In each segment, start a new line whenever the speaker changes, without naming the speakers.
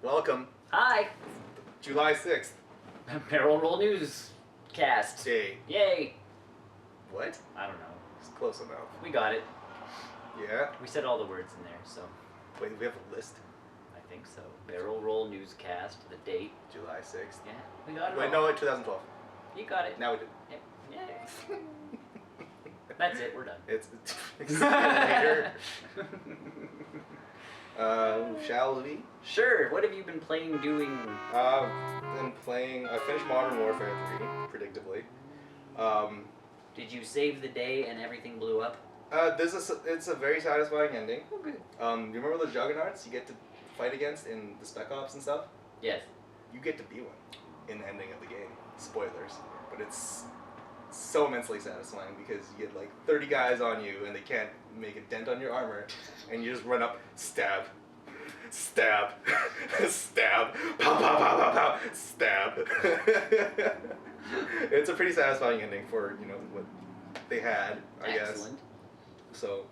Welcome.
Hi.
July 6th.
Barrel Roll NewsCast.
Day.
Yay.
What?
I don't know.
It's close enough.
We got it.
Yeah?
We said all the words in there, so
Wait, we have a list?
I think so. Barrel Roll NewsCast, the date.
July 6th.
Yeah, we got it.
Wait, no, 2012.
You got it.
Now we did.
Yeah. That's it, we're done.
It's later. Shall we?
Sure, what have you been doing?
I finished Modern Warfare 3, predictably.
Did you save the day and everything blew up?
It's a very satisfying ending.
Oh, good.
You remember the Juggernauts you get to fight against in the Spec Ops and stuff?
Yes.
You get to be one in the ending of the game. Spoilers. But it's so immensely satisfying because you get like 30 guys on you and they can't make a dent on your armor, and you just run up, stab, stab, stab, pow, pow, pow, pow, pow, stab. It's a pretty satisfying ending for, you know, what they had, I guess.
Excellent.
So,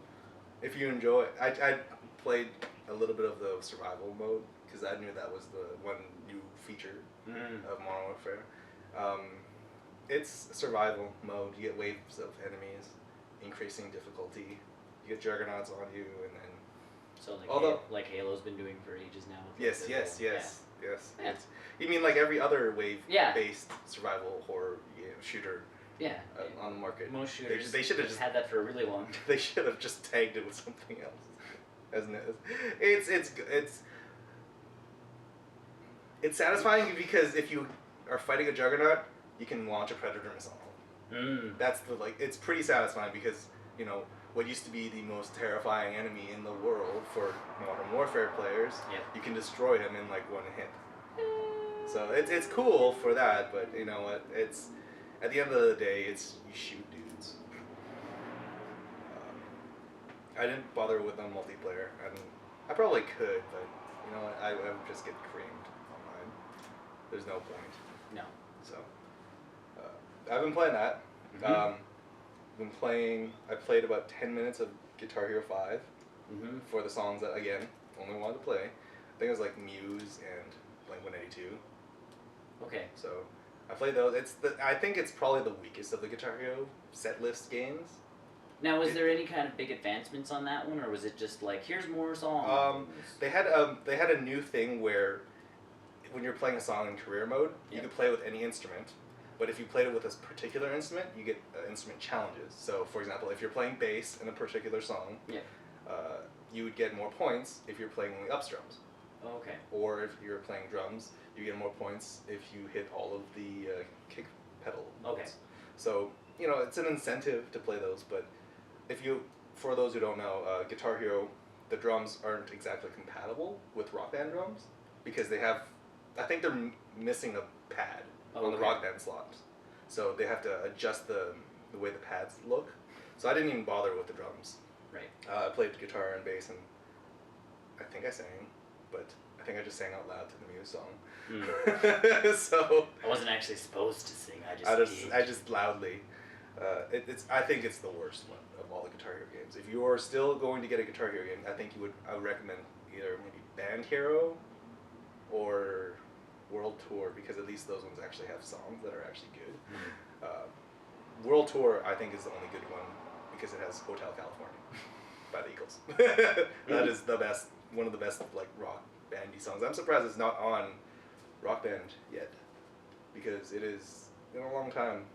if you enjoy, I played a little bit of the survival mode because I knew that was the one new feature of Modern Warfare. It's survival mode. You get waves of enemies, increasing difficulty. You get Juggernauts on you, and then.
So like Halo's been doing for ages now.
Yes.
Yeah.
You mean like every other wave-based survival horror shooter?
Yeah.
On the market.
Most shooters.
They should have just
had that for a really long time.
They should have just tagged it with something else. It's satisfying because if you are fighting a Juggernaut, you can launch a Predator missile. That's it's pretty satisfying because, you know, what used to be the most terrifying enemy in the world for Modern Warfare players, you can destroy him in like one hit. So it's cool for that, but you know what? It's at the end of the day, it's you shoot dudes. I didn't bother with on multiplayer. I probably could, but you know what? I would just get creamed online. There's no point.
No.
So I've been playing that. I played about 10 minutes of Guitar Hero 5 for the songs that, again, only wanted to play. I think it was like Muse and Blink-182.
Okay.
So I played those. I think it's probably the weakest of the Guitar Hero set list games.
Now, was there any kind of big advancements on that one, or was it just like, here's more songs?
They had a new thing where when you're playing a song in career mode, you could play with any instrument. But if you played it with a particular instrument, you get instrument challenges. So, for example, if you're playing bass in a particular song, you would get more points if you're playing only up strums.
Oh, okay.
Or if you're playing drums, you get more points if you hit all of the kick pedal notes.
Okay.
So, you know, it's an incentive to play those. But for those who don't know, Guitar Hero, the drums aren't exactly compatible with Rock Band drums because I think they're missing a pad. On the Rock Band slots. So they have to adjust the way the pads look. So I didn't even bother with the drums.
Right.
I played guitar and bass, and I think I sang, but I think I just sang out loud to the Muse song. So
I wasn't actually supposed to sing.
I just loudly. I think it's the worst one of all the Guitar Hero games. If you are still going to get a Guitar Hero game, I would recommend either maybe Band Hero or World Tour, because at least those ones actually have songs that are actually good. World Tour, I think, is the only good one because it has Hotel California by the Eagles. That is one of the best like rock bandy songs. I'm surprised it's not on Rock Band yet because it is been a long time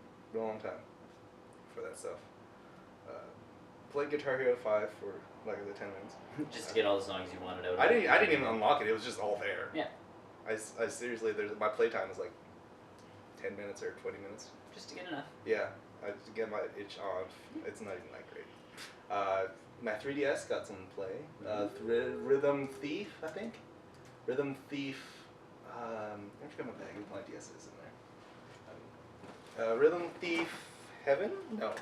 for that stuff. Played Guitar Hero 5 for like the 10 minutes.
Just to get all the songs you wanted out.
I didn't even unlock it. It was just all there.
Yeah.
I seriously, my playtime is like 10 minutes or 20 minutes.
Just to get enough.
Yeah, I just get my itch off. It's not even that great. My 3DS got some play. Rhythm Thief, I think. Rhythm Thief. I forgot my bag. My DS is in there. Rhythm Thief Heaven? No.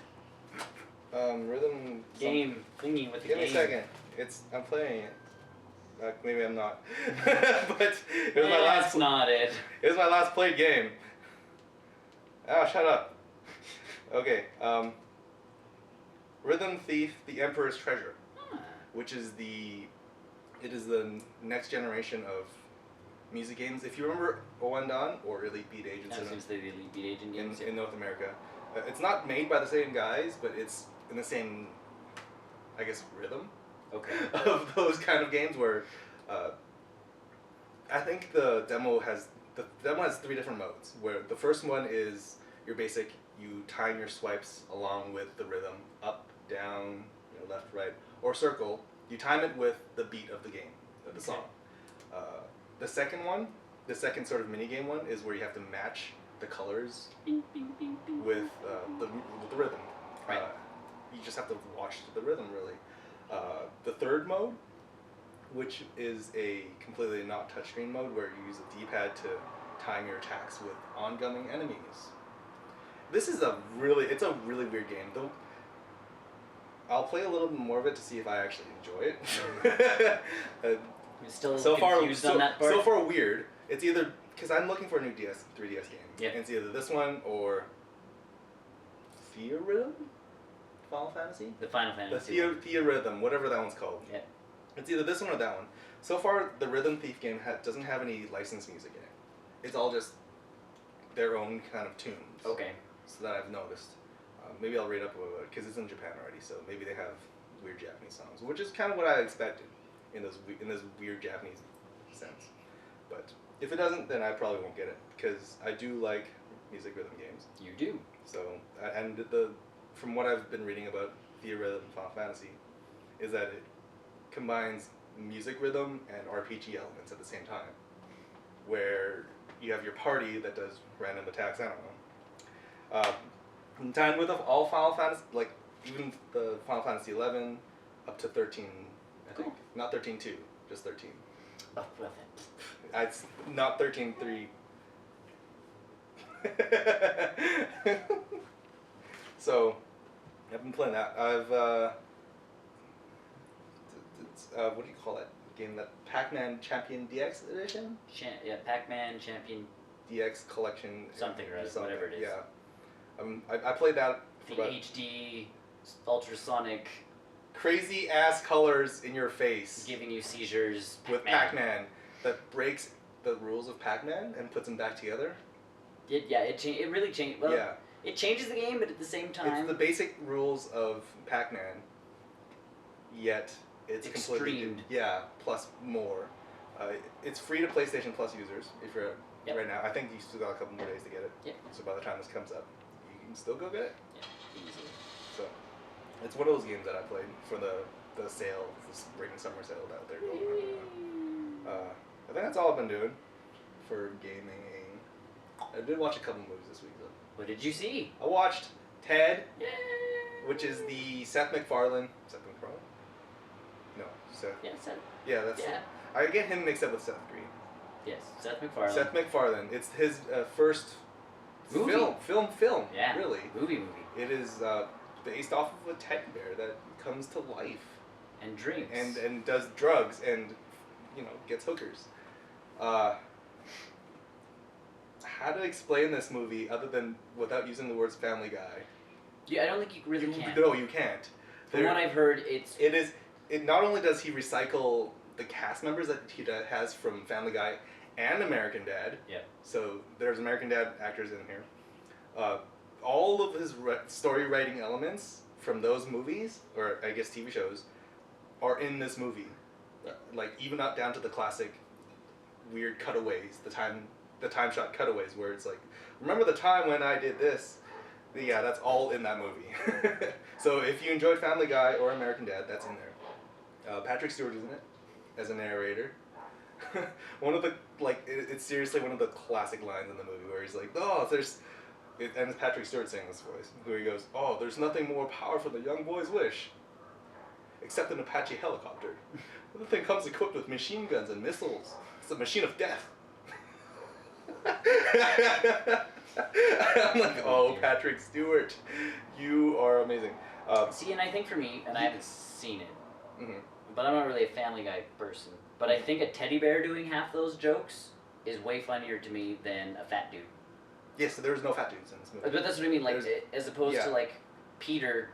Rhythm.
Game thingy with the
game. Give me a second. I'm playing it. Maybe I'm not. But it was my last.
That's not it.
It was my last played game. Oh, shut up. Okay. Rhythm Thief: The Emperor's Treasure, which is the next generation of music games. If you remember Owendan or Elite Beat Agents
I was going to say the Elite Beat Agent games.
In North America, it's not made by the same guys, but it's in the same, I guess, rhythm.
Okay.
Of those kind of games where, I think the demo has 3 different modes. Where the first one is your basic, you time your swipes along with the rhythm, up, down, left, right, or circle. You time it with the beat of the game, of the song. The second one, the second sort of mini game one, is where you have to match the colors with the rhythm.
Right.
You just have to watch the rhythm, really. The third mode, which is a completely not touchscreen mode, where you use a D-pad to time your attacks with oncoming enemies. This is a really weird game. Though I'll play a little bit more of it to see if I actually enjoy it.
I'm still
so
confused on that part.
So far, weird. It's either because I'm looking for a new 3DS game.
Yeah.
And it's either this one or Theorhythm? Final Fantasy?
The Final Fantasy.
The Theorhythm, whatever that one's called.
Yeah.
It's either this one or that one. So far, the Rhythm Thief game doesn't have any licensed music in it. It's all just their own kind of tunes.
Okay.
So that I've noticed. Maybe I'll read up about it because it's in Japan already. So maybe they have weird Japanese songs, which is kind of what I expected in this weird Japanese sense. But if it doesn't, then I probably won't get it because I do like music rhythm games.
You do.
So and from what I've been reading about Theorhythm Final Fantasy, is that it combines music rhythm and RPG elements at the same time, where you have your party that does random attacks. I don't know. Timed with all Final Fantasy, like even the Final Fantasy 11 up to 13, I think.
Cool.
Not 13.2, just 13.
Oh, well then.
It's not 13.3. So, I've been playing that. I've what do you call that game? That Pac-Man Champion DX edition?
Yeah, Pac-Man Champion
DX collection.
something or other, whatever it is.
Yeah. I played that for
The
about
HD ultrasonic
crazy ass colors in your face
giving you seizures
with Pac-Man that breaks the rules of Pac-Man and puts them back together.
It really changed. Well,
Yeah.
it changes the game, but at the same time,
It's the basic rules of Pac-Man, yet it's completely
extremed.
Yeah, plus more. It's free to PlayStation Plus users if you're right now. I think you still got a couple more days to get it.
Yep.
So by the time this comes up, you can still go get it.
Yeah, easily.
So it's one of those games that I played for the sale, the spring and summer sale that they're going on right now. I think that's all I've been doing for gaming. I did watch a couple movies this week though.
What did you see?
I watched Ted,
Yay!
which is the Seth MacFarlane. No, Seth.
Yeah, Seth.
Yeah, that's.
Yeah.
I get him mixed up with Seth Green.
Yes, Seth MacFarlane.
Seth MacFarlane. It's his first
Movie.
film.
Yeah.
Really.
Movie.
It is based off of a teddy bear that comes to life
And drinks.
and does drugs and gets hookers. How to explain this movie other than without using the words Family Guy?
Yeah, I don't think you really can.
No, you can't.
From what I've heard,
It not only does he recycle the cast members that he has from Family Guy and American Dad.
Yeah.
So there's American Dad actors in here. All of his story writing elements from those movies, or I guess TV shows, are in this movie. Like even up down to the classic weird cutaways, the time shot cutaways where it's like, remember the time when I did this? Yeah, that's all in that movie. So if you enjoyed Family Guy or American Dad, that's in there. Patrick Stewart is in it as a narrator. It's seriously one of the classic lines in the movie where he's like, and it's Patrick Stewart saying this voice, where he goes, "Oh, there's nothing more powerful than a young boy's wish, except an Apache helicopter. The thing comes equipped with machine guns and missiles. It's a machine of death." I'm like, oh, Patrick Stewart, you are amazing.
See, and I think for me, and I haven't seen it,
Mm-hmm.
but I'm not really a Family Guy person, but I think a teddy bear doing half those jokes is way funnier to me than a fat dude.
Yes, so there's no fat dudes in this movie.
But that's what I mean, like, as opposed to, like, Peter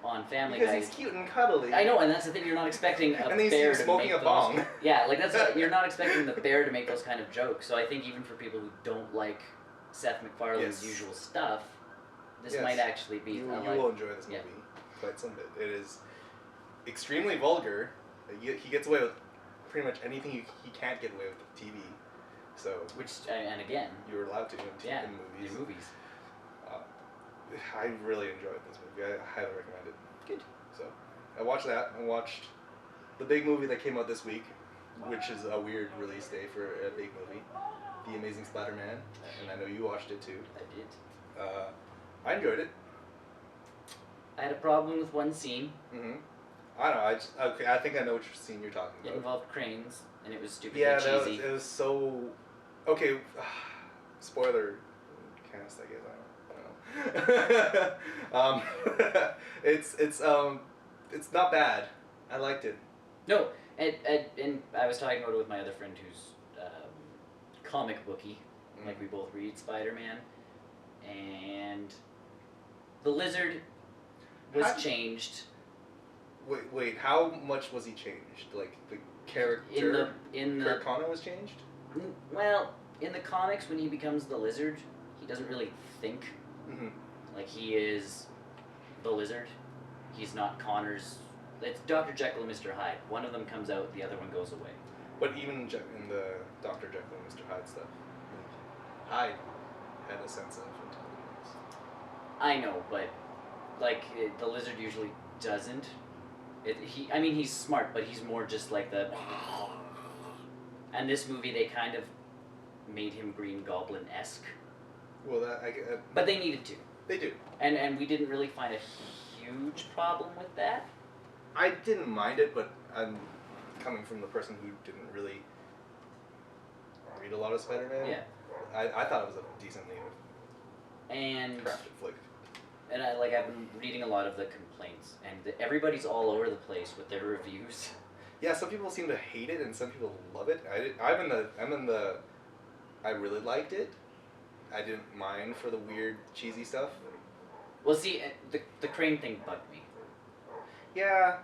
on Family
Because
Guy.
he's cute and cuddly.
I know, and that's the thing. You're not expecting a
And he's
bear to
smoking
make
a
those.
bong.
Yeah, like you're not expecting the bear to make those kind of jokes. So I think even for people who don't like Seth MacFarlane's usual stuff, this might actually be.
You will enjoy this movie quite some bit. It is extremely vulgar. He gets away with pretty much anything he can't get away with TV. So
which and again,
you're allowed to in movies.
In movies.
I really enjoyed this movie. I highly recommend it.
Good.
So I watched that. I watched the big movie that came out this week, which is a weird release day for a big movie, The Amazing Spider-Man, and I know you watched it too.
I did.
I enjoyed it.
I had a problem with one scene.
I don't know. I think I know which scene you're talking about.
It involved cranes, and it was stupidly cheesy.
It was so. Okay, spoiler cast, I guess. I don't know. It's not bad. I liked it.
No, and I was talking about it with my other friend who's comic booky, like we both read Spider-Man, and the Lizard was changed.
Wait, how much was he changed? Like the character
in the
Kurt Connor was changed?
Well, in the comics, when he becomes the Lizard, he doesn't really think. Like he is the Lizard. He's not Connor's. It's Dr. Jekyll and Mr. Hyde. One of them comes out, the other one goes away.
But even in the Dr. Jekyll and Mr. Hyde stuff, Hyde had a sense of intelligence.
I know, but like the Lizard usually doesn't. He's smart, but he's more just like the. And this movie, they kind of made him Green Goblin-esque.
Well,
but they needed to.
They do.
And we didn't really find a huge problem with that.
I didn't mind it, but I'm coming from the person who didn't really read a lot of Spider-Man.
Yeah.
I thought it was a decently crafted flick.
And I've been reading a lot of the complaints, and everybody's all over the place with their reviews.
Yeah, some people seem to hate it, and some people love it. I'm in the. I really liked it. I didn't mind for the weird, cheesy stuff.
Well, see, the crane thing bugged me.
Yeah.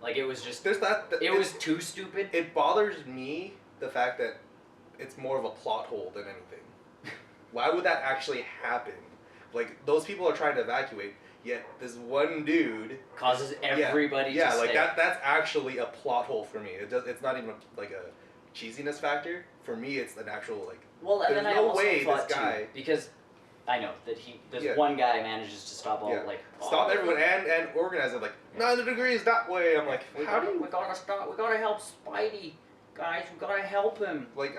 Like, it was just...
There's that...
It was too stupid.
It bothers me, the fact that it's more of a plot hole than anything. Why would that actually happen? Like, those people are trying to evacuate, yet this one dude...
Causes everybody to
Yeah, like,
stay.
that's actually a plot hole for me. It's not even, like, a cheesiness factor. For me, it's an actual, like...
Well, and then I
no
also
way
thought
this guy...
too, because I know that this one guy manages to stop all,
Stop everyone and organize it, like, 90 degrees that way. I'm like,
we gotta stop, we gotta help Spidey. Guys, we gotta help him.
Like,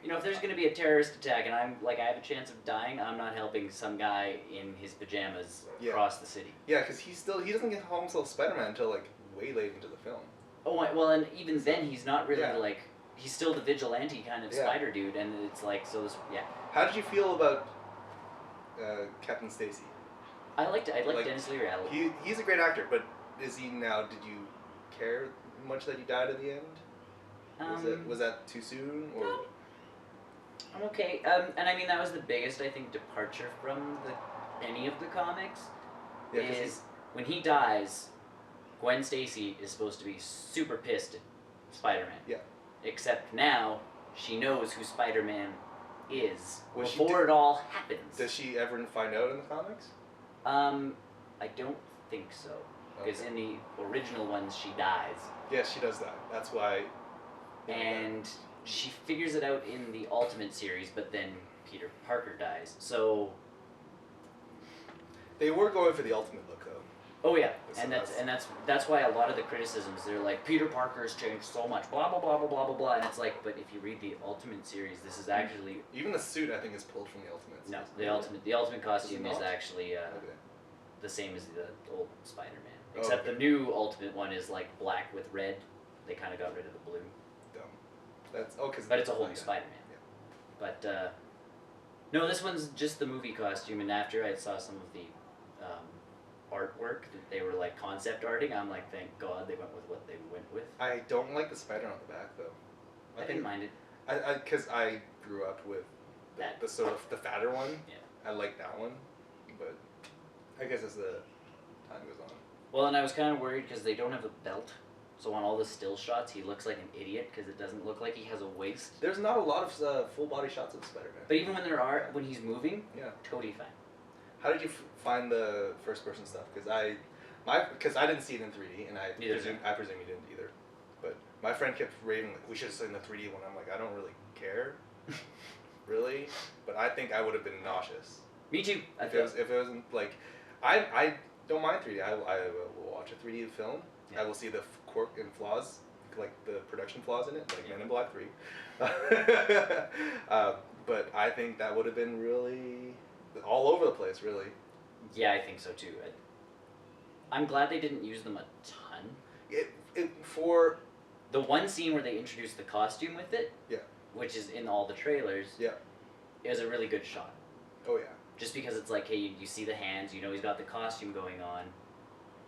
You know, if there's gonna be a terrorist attack and I have a chance of dying, I'm not helping some guy in his pajamas cross the city.
Yeah, because he doesn't get call himself Spider-Man until, like, way late into the film.
Oh, well, and even then, he's not really, he's still the vigilante kind of spider dude, and it's like,
How did you feel about Captain Stacy?
I liked Dennis Leary.
He's a great actor, but is he now, did you care much that he died at the end? Was that too soon? Or?
No. I'm okay. And I mean, that was the biggest, I think, departure from any of the comics.
Yeah,
is when he dies, Gwen Stacy is supposed to be super pissed at Spider-Man.
Yeah. Except
now, she knows who Spider-Man is before it all happens.
Does she ever find out in the comics?
I don't think so. Because in the original ones, she dies.
Yes, she does that. That's why.
And she figures it out in the Ultimate series, but then Peter Parker dies. So
they were going for the Ultimate look, though.
Oh yeah, and that's why a lot of the criticisms, they're like, Peter Parker has changed so much, blah blah blah blah blah blah blah, and it's like, but if you read the Ultimate series, this is actually
even the suit, I think, is pulled from the Ultimate.
No, the Ultimate costume is actually the same as the old Spider-Man, except the new Ultimate one is like black with red. They kind of got rid of the blue.
Dumb.
But it's a whole new Spider-Man. Yeah. But no, this one's just the movie costume, and after I saw some of the artwork that they were like concept arting, I'm like, thank God they went with what they went with.
I don't like the spider on the back though.
I didn't mind it.
Because I grew up with the sort of the fatter one.
Yeah.
I like that one, but I guess as the time goes on.
Well, and I was kind of worried because they don't have a belt. So on all the still shots, he looks like an idiot because it doesn't look like he has a waist.
There's not a lot of full body shots of Spider-Man.
But even when he's moving,
yeah,
totally fine.
How did you find the first person stuff? Because I didn't see it in 3D, and I presume you didn't either. But my friend kept raving like we should have seen the 3D one. I'm like, I don't really care, really. But I think I would have been nauseous.
Me too.
If it wasn't like, I don't mind 3D. I will watch a 3D film. Yeah. I will see the quirk and flaws, like the production flaws in it, like Men in Black 3. But I think that would have been really all over the place, really.
Yeah, I think so too. I'm glad they didn't use them a ton.
For
the one scene where they introduced the costume with it,
yeah,
which is in all the trailers,
yeah,
is a really good shot.
Oh yeah.
Just because it's like, hey, you see the hands, you know he's got the costume going on,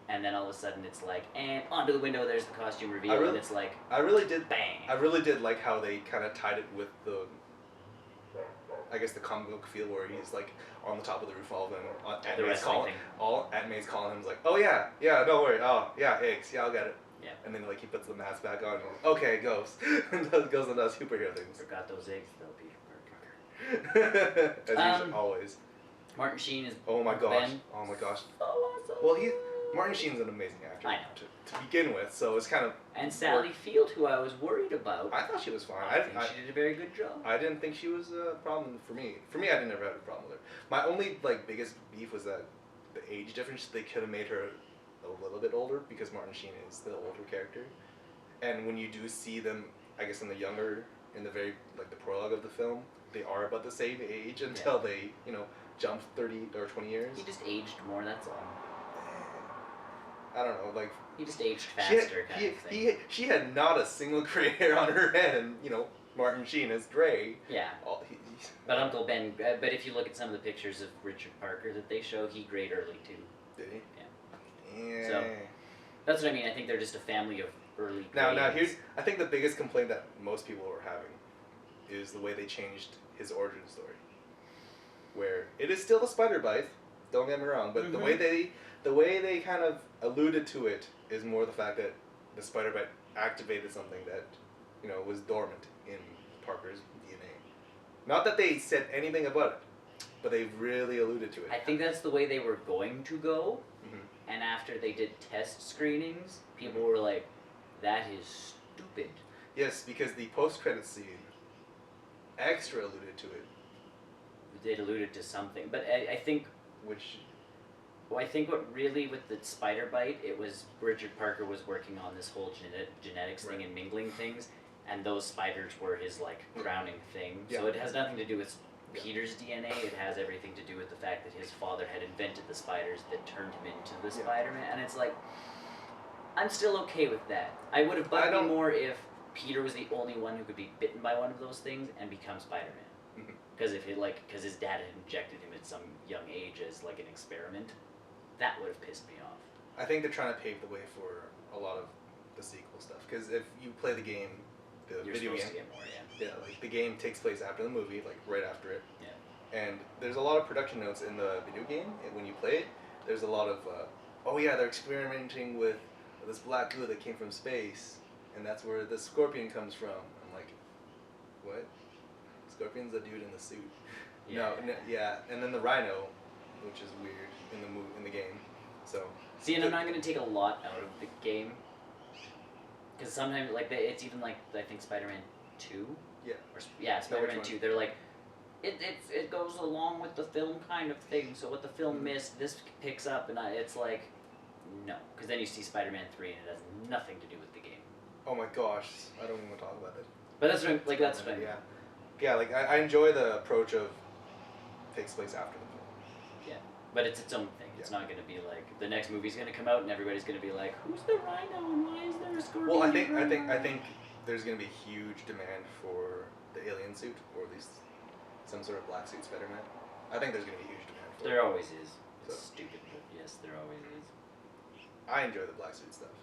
and then all of a sudden it's like, and onto the window, there's the costume reveal, and it's like,
I really did,
bang.
I really did like how they kind of tied it with the, I guess the comic book feel where he's like on the top of the roof, all of them, Aunt May's calling him, like, oh yeah, don't worry, oh yeah, eggs, yeah, I'll get it.
Yeah. And
then like he puts the mask back on, and okay, goes, and goes and does superhero things.
Forgot those eggs though, Peter Parker.
As usual, always.
Martin Sheen is
Oh my gosh.
Ben.
Oh my gosh.
So awesome.
Well, Martin Sheen's an amazing actor.
I know.
To begin with, so it's kind of.
And Sally Field, who I was worried about.
I thought she was fine.
I think she did a very good job.
I didn't think she was a problem for me. For me, I didn't ever have a problem with her. My only biggest beef was that the age difference. They could have made her a little bit older because Martin Sheen is the older character, and when you do see them, I guess in the very the prologue of the film, they are about the same age until they jump 30 or 20 years.
He just aged more, that's all.
I don't know,
he just aged faster, kind of thing.
She had not a single gray hair on her head, and Martin Sheen is gray.
Yeah. But Uncle Ben. But if you look at some of the pictures of Richard Parker that they show, he grayed early too.
Did he?
Yeah. So that's what I mean. I think they're just a family of early.
Now I think the biggest complaint that most people were having is the way they changed his origin story. Where it is still the spider bite, don't get me wrong, but the way they kind of alluded to it is more the fact that the spider bite activated something that was dormant in Parker's DNA. Not that they said anything about it, but they really alluded to it.
I think that's the way they were going to go, and after they did test screenings, people were like, "That is stupid."
Yes, because the post-credit scene extra alluded to it.
It alluded to something, but I think I think what really with the spider bite, it was Richard Parker was working on this whole genetics thing and mingling things, and those spiders were his crowning thing. Yeah. So it has nothing to do with Peter's DNA. It has everything to do with the fact that his father had invented the spiders that turned him into the Spider-Man, and it's like, I'm still okay with that. I would have bugged me more if Peter was the only one who could be bitten by one of those things and become Spider-Man. Because because his dad had injected him at some young age as an experiment, that would have pissed me off.
I think they're trying to pave the way for a lot of the sequel stuff. Because if you play the game,
You're
video game,
to get more,
the game takes place after the movie, right after it.
Yeah.
And there's a lot of production notes in the video game. And when you play it, there's a lot of, they're experimenting with this black goo that came from space, and that's where the scorpion comes from. I'm like, what? Scorpion's a dude in the suit.
Yeah.
No, and then the rhino, which is weird in the game. So.
See, and I'm not going to take a lot out of the game, because sometimes it's even I think Spider-Man 2.
Yeah.
Spider-Man 2. They're like, it goes along with the film kind of thing. So what the film missed, this picks up, and it's like, no, because then you see Spider-Man 3, and it has nothing to do with the game.
Oh my gosh, I don't even want to talk about it.
But that's what that's what
Yeah, I enjoy the approach of takes place after the film.
Yeah, but it's its own thing. It's not going to be the next movie's going to come out and everybody's going to be like, who's the rhino and why is there a scorpion?
Well, I think there's going to be a huge demand for the alien suit, or at least some sort of black suit Spider-Man. I think there's going to be a huge demand for it.
There always is. It's stupid, but yes, there always is.
I enjoy the black suit stuff.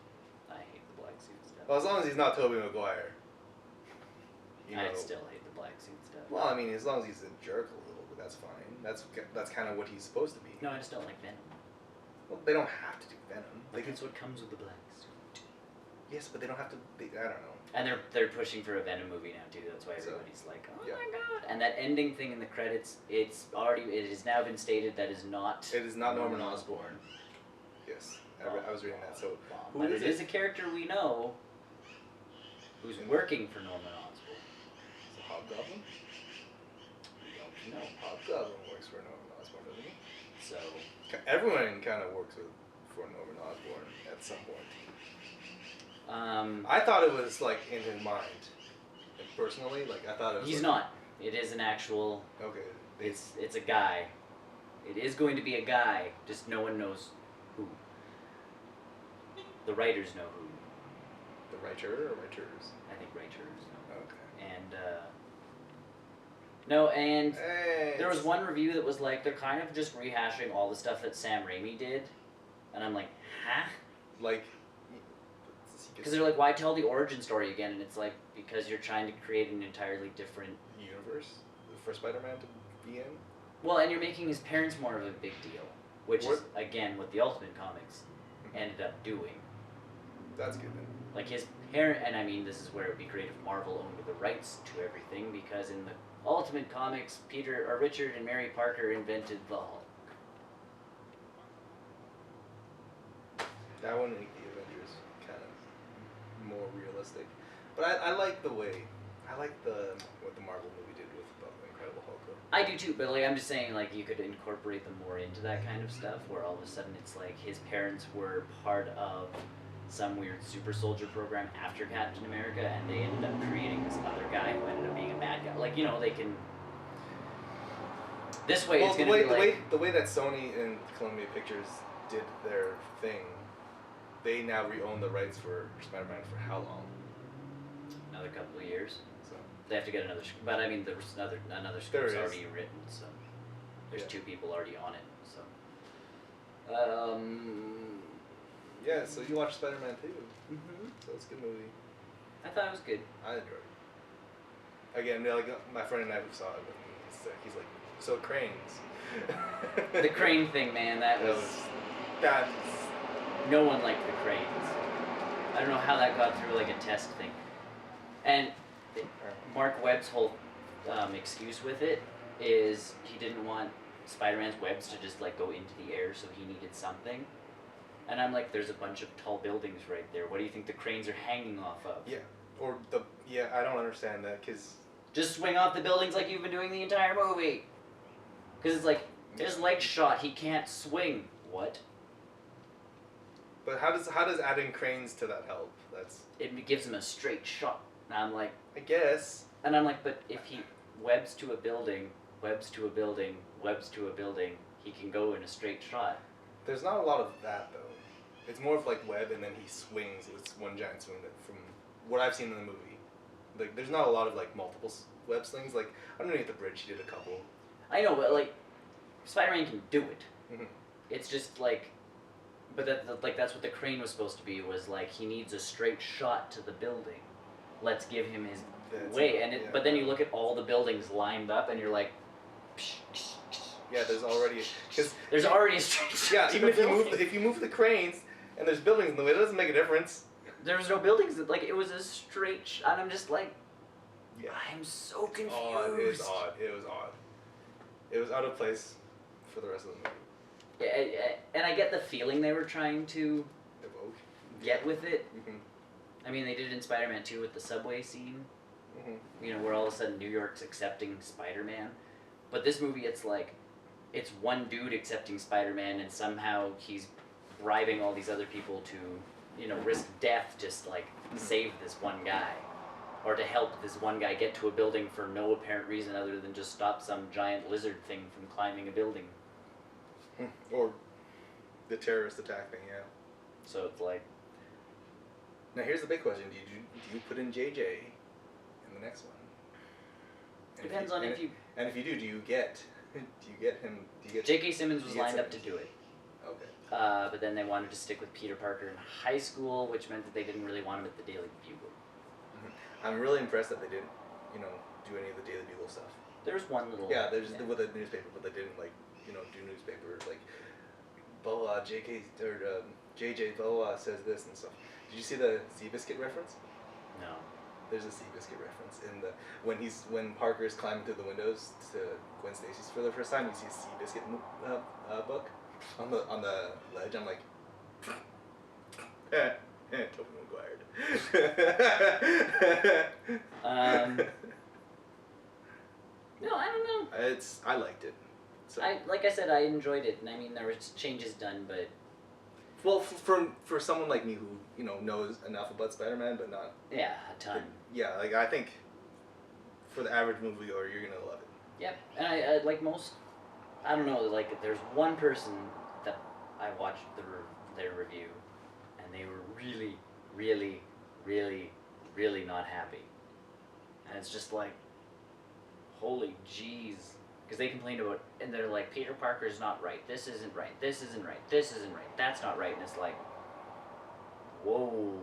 I hate the black suit stuff.
Well, as long as he's not Tobey Maguire.
I still hate the black suit stuff.
Well, I mean, as long as he's a jerk a little bit, that's fine. That's kind of what he's supposed to be.
No, I just don't like Venom.
Well, they don't have to do Venom.
But that's what comes with the black suit.
Yes, but they don't have to. I don't know.
And they're pushing for a Venom movie now too. That's why everybody's like, oh
yeah.
my god! And that ending thing in the credits, it has now been stated that is not.
It is not Norman Osborn. Yes, I was reading that. So,
but it is a character we know who's working for Norman Osborn.
Is it Hobgoblin?
No.
Hobgoblin works for Norman Osborn, doesn't he?
So
everyone kind of works for Norman Osborn at some point. I thought it was like in his mind. Personally, like I thought it was.
He's not. It is an actual.
Okay.
It's a guy. It is going to be a guy. Just no one knows who. The writers know who.
The writer or writers?
I think writers.
Okay.
And there was one review that was like they're kind of just rehashing all the stuff that Sam Raimi did, and I'm like, huh?
Like.
Because they're like, why tell the origin story again? And it's like, because you're trying to create an entirely different
universe for Spider-Man to be in.
Well, and you're making his parents more of a big deal, which is again what the Ultimate Comics ended up doing.
That's good then.
Like his parent, and I mean, this is where it would be great if Marvel owned the rights to everything, because in the Ultimate Comics, Richard and Mary Parker invented the Hulk.
That one make the Avengers kind of more realistic, but I like the way, what the Marvel movie did with the Incredible Hulk.
I do too, but like I'm just saying, like you could incorporate them more into that kind of stuff, where all of a sudden it's like his parents were part of some weird super soldier program after Captain America, and they ended up creating this other guy who ended up being a bad guy. Like, you know, they can. This way, it's gonna be
the way that Sony and Columbia Pictures did their thing, they now re-own the rights for Spider-Man for how long?
Another couple of years.
So
they have to get another. But I mean, there's another script's already written, so there's two people already on it. So.
Yeah, so you watched Spider-Man 2.
Mm-hmm.
So it's a good movie.
I thought it was good.
I enjoyed it. Again, like my friend and I who saw it with me, he's like, so cranes.
The crane thing, man, that was. No one liked the cranes. I don't know how that got through like a test thing. And Mark Webb's whole excuse with it is he didn't want Spider-Man's webs to just like go into the air, so he needed something. And I'm like, there's a bunch of tall buildings right there. What do you think the cranes are hanging off of?
Yeah, I don't understand that, because...
Just swing off the buildings like you've been doing the entire movie. Because it's like, his leg's shot, he can't swing. What?
But how does adding cranes to that help?
It gives him a straight shot. And I'm like...
I guess.
And I'm like, but if he webs to a building, webs to a building, webs to a building, he can go in a straight shot.
There's not a lot of that, though. It's more of like web, and then he swings. It's one giant swing from what I've seen in the movie. Like, there's not a lot of like multiple web slings. Like underneath the bridge, he did a couple.
I know, but like, Spider-Man can do it.
Mm-hmm.
It's just like, but that's what the crane was supposed to be. Was like he needs a straight shot to the building. Let's give him his way. And but then you look at all the buildings lined up, and you're like. Psh, psh, psh,
yeah, there's already
there's already a straight shot.
Yeah, even if you move the cranes. And there's buildings in the way, it doesn't make a difference.
There was no buildings, like, it was a straight shot, and I'm just like,
yeah.
I'm so confused.
It was odd. It was out of place for the rest of the movie.
Yeah, and I get the feeling they were trying to get with it.
Mm-hmm.
I mean, they did it in Spider-Man 2 with the subway scene.
Mm-hmm.
You know, where all of a sudden New York's accepting Spider-Man. But this movie, it's like, it's one dude accepting Spider-Man, and somehow he's bribing all these other people to, you know, risk death just like save this one guy, or to help this one guy get to a building for no apparent reason other than just stop some giant lizard thing from climbing a building.
Or the terrorist attack thing, yeah.
So it's like.
Now here's the big question: do you put in JJ in the next one? And
depends on if you.
And if you do you get him?
J.K. Simmons was lined up to do it.
Okay.
But then they wanted to stick with Peter Parker in high school, which meant that they didn't really want him at the Daily Bugle.
Mm-hmm. I'm really impressed that they didn't, do any of the Daily Bugle stuff.
There's one little...
Yeah, there's with a newspaper, but they didn't, do newspapers. Like, Boa, JK or JJ Boa says this and stuff. Did you see the Seabiscuit reference?
No.
There's a Seabiscuit reference in the when Parker is climbing through the windows to Gwen Stacy's for the first time. You see a Seabiscuit book on the ledge. I'm like, Tobey Maguire.
No, I don't know.
I liked it. So.
Like I said, I enjoyed it, and I mean there was changes done, but
well, for someone like me who knows enough about Spider-Man, but not
a ton.
Yeah, like I think for the average moviegoer, you're gonna love it.
Yep, and I like most. I don't know. Like there's one person that I watched their review, and they were really, really, really, really not happy, and it's just like, holy jeez. Because they complained about, and they're like, Peter Parker's not right. This isn't right. This isn't right. This isn't right. That's not right. And it's like, whoa.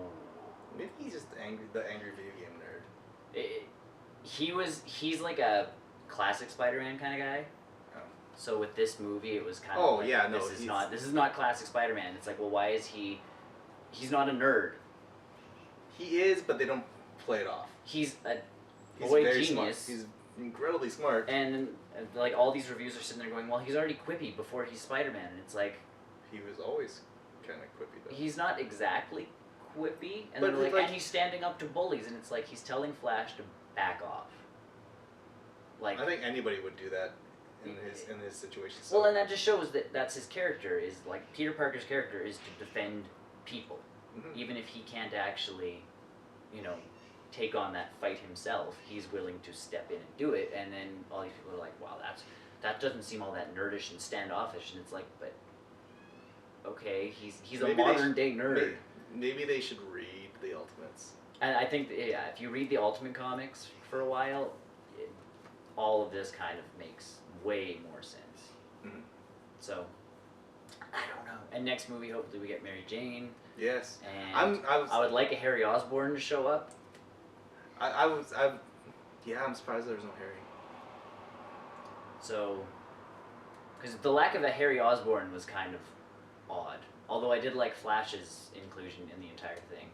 Maybe he's just the angry video game nerd.
He's like a classic Spider-Man kind of guy.
Oh.
So with this movie, it was kind of like,
yeah, no,
this is not classic Spider-Man. It's like, well, why is he's not a nerd.
He is, but they don't play it off.
He's a
He's
boy
very
genius.
Smart. He's incredibly smart.
And like all these reviews are sitting there going, well, he's already quippy before he's Spider-Man, and it's like
he was always kind of quippy though.
He's not exactly quippy, and
but
then and he's standing up to bullies, and it's like he's telling Flash to back off. Like
I think anybody would do that in his situation.
So. Well, and that just shows that that's his character. Is like Peter Parker's character is to defend people, even if he can't actually, take on that fight himself. He's willing to step in and do it, and then all these people are like, wow, that doesn't seem all that nerdish and standoffish, and it's like, but okay, he's a modern day nerd.
Maybe they should read the Ultimates.
And I think if you read the Ultimate comics for a while, all of this kind of makes way more sense.
Mm-hmm.
So I don't know. And next movie, hopefully we get Mary Jane.
Yes.
And I would like a Harry Osborn to show up.
I'm surprised there's no Harry.
So, because the lack of a Harry Osborn was kind of odd. Although I did like Flash's inclusion in the entire thing.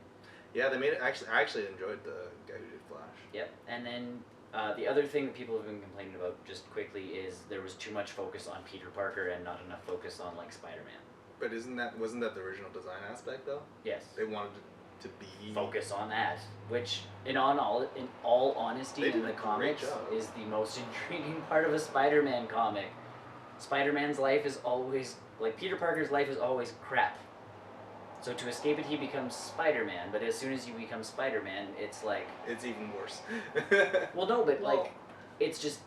Yeah, they made it. I actually enjoyed the guy who did Flash.
Yep, and then the other thing that people have been complaining about, just quickly, is there was too much focus on Peter Parker and not enough focus on like Spider-Man.
But wasn't that the original design aspect though?
Yes.
They wanted to be
focus on that, which in all honesty in the comics is the most intriguing part of a Spider-Man comic. Spider-Man's life is always like Peter Parker's life is always crap. So to escape it, he becomes Spider-Man. But as soon as you become Spider-Man, it's like
it's even worse.
Well, no, but like it's just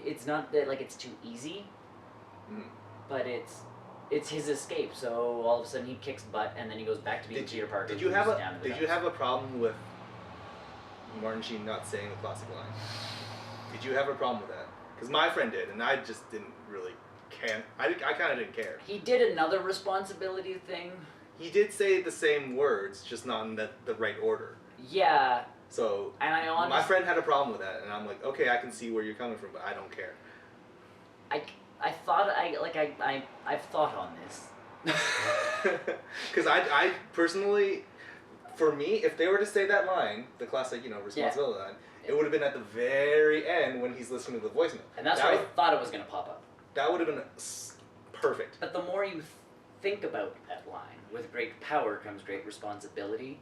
it's not that like it's too easy, but it's his escape. So all of a sudden he kicks butt, and then he goes back to being Peter Parker.
Did you have a problem with Martin Sheen not saying the classic line? Did you have a problem with that? Because my friend did, and I just didn't really care. I kind of didn't care.
He did another responsibility thing.
He did say the same words, just not in the right order.
Yeah.
So
and
my friend had a problem with that, and I'm like, okay, I can see where you're coming from, but I don't care.
I've thought on this.
Because I personally, for me, if they were to say that line, the classic, responsibility line, it would have been at the very end when he's listening to the voicemail.
And that's where I thought it was going to pop up.
That would have been perfect.
But the more you think about that line, with great power comes great responsibility,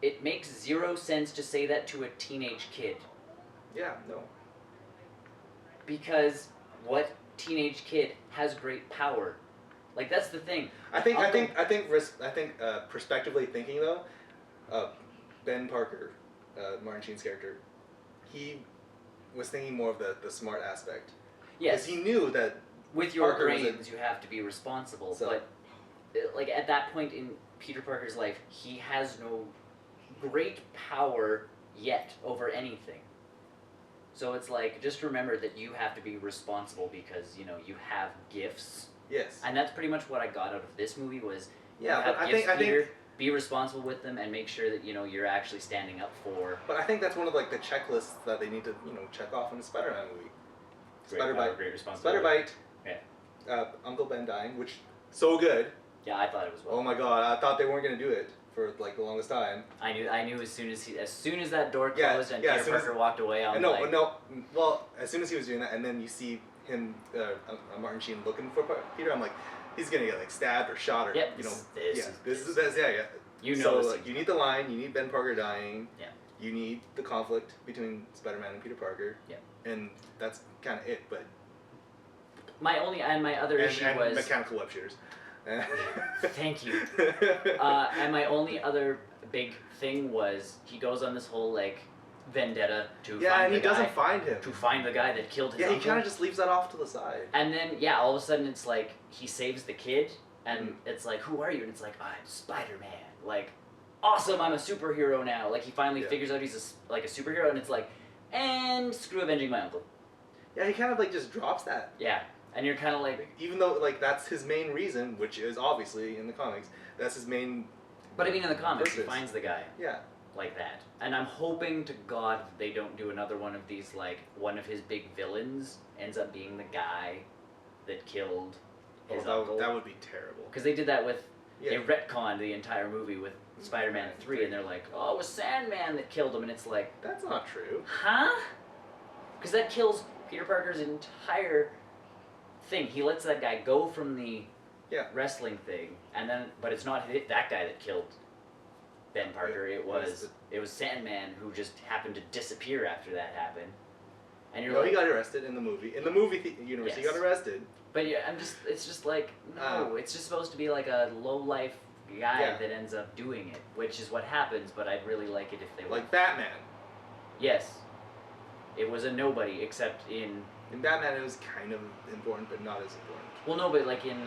it makes zero sense to say that to a teenage kid.
Yeah, no.
Because what teenage kid has great power? Like, that's the thing.
I think prospectively thinking though, Ben Parker, Martin Sheen's character, he was thinking more of the smart aspect.
Yes.
Because he knew that
with your brains you have to be responsible,
so,
but like at that point in Peter Parker's life, he has no great power yet over anything. So it's like, just remember that you have to be responsible because, you have gifts.
Yes.
And that's pretty much what I got out of this movie was,
yeah,
have gifts, Peter, be responsible with them and make sure that, you're actually standing up for...
But I think that's one of, the checklists that they need to, check off in the Spider-Man movie.
Great power, great responsibility.
Spider-Bite.
Yeah.
Uncle Ben dying, which so good.
Yeah, I thought it was well.
Oh my god, I thought they weren't gonna do it for like the longest time.
I knew as soon as that door closed and Peter Parker walked away, I'm like...
No, well, as soon as he was doing that, and then you see him, Martin Sheen looking for Peter, I'm like, he's gonna get like stabbed or shot or,
yep,
you know.
this is
yeah.
You know
so, you need the line, you need Ben Parker dying.
Yeah.
You need the conflict between Spider-Man and Peter Parker.
Yeah. And
that's kind of it, but...
My other issue was...
mechanical web shooters.
Thank you. And my only other big thing was he goes on this whole like vendetta to find the guy.
Yeah, and he doesn't find him.
To find the guy that killed his uncle.
Yeah, he kind of just leaves that off to the side.
And then, all of a sudden it's like he saves the kid and it's like, who are you? And it's like, I'm Spider-Man. Like, awesome, I'm a superhero now. Like, he finally figures out he's a superhero and it's like, and screw avenging my uncle.
Yeah, he kind of like just drops that.
Yeah. And you're kind of like...
Even though, like, that's his main reason, which is obviously in the comics, that's his main...
But I mean, in the comics, he finds the guy.
Yeah.
Like that. And I'm hoping to God they don't do another one of these, like, one of his big villains ends up being the guy that killed his uncle.
That would be terrible.
Because they did that with... They retconned the entire movie with Spider-Man 3, and they're like, oh, it was Sandman that killed him, and it's like...
That's not true.
Huh? Because that kills Peter Parker's entire... thing. He lets that guy go from the wrestling thing, and then, but it's not that guy that killed Ben Parker. It was Sandman who just happened to disappear after that happened. And you're
he got arrested in the movie. In the movie universe, he got arrested.
But it's just like, no, it's just supposed to be like a low-life guy that ends up doing it, which is what happens, but I'd really like it if they
like Batman.
Yes. It was a nobody, except in
Batman it was kind of important, but not as important.
Well, no, but like in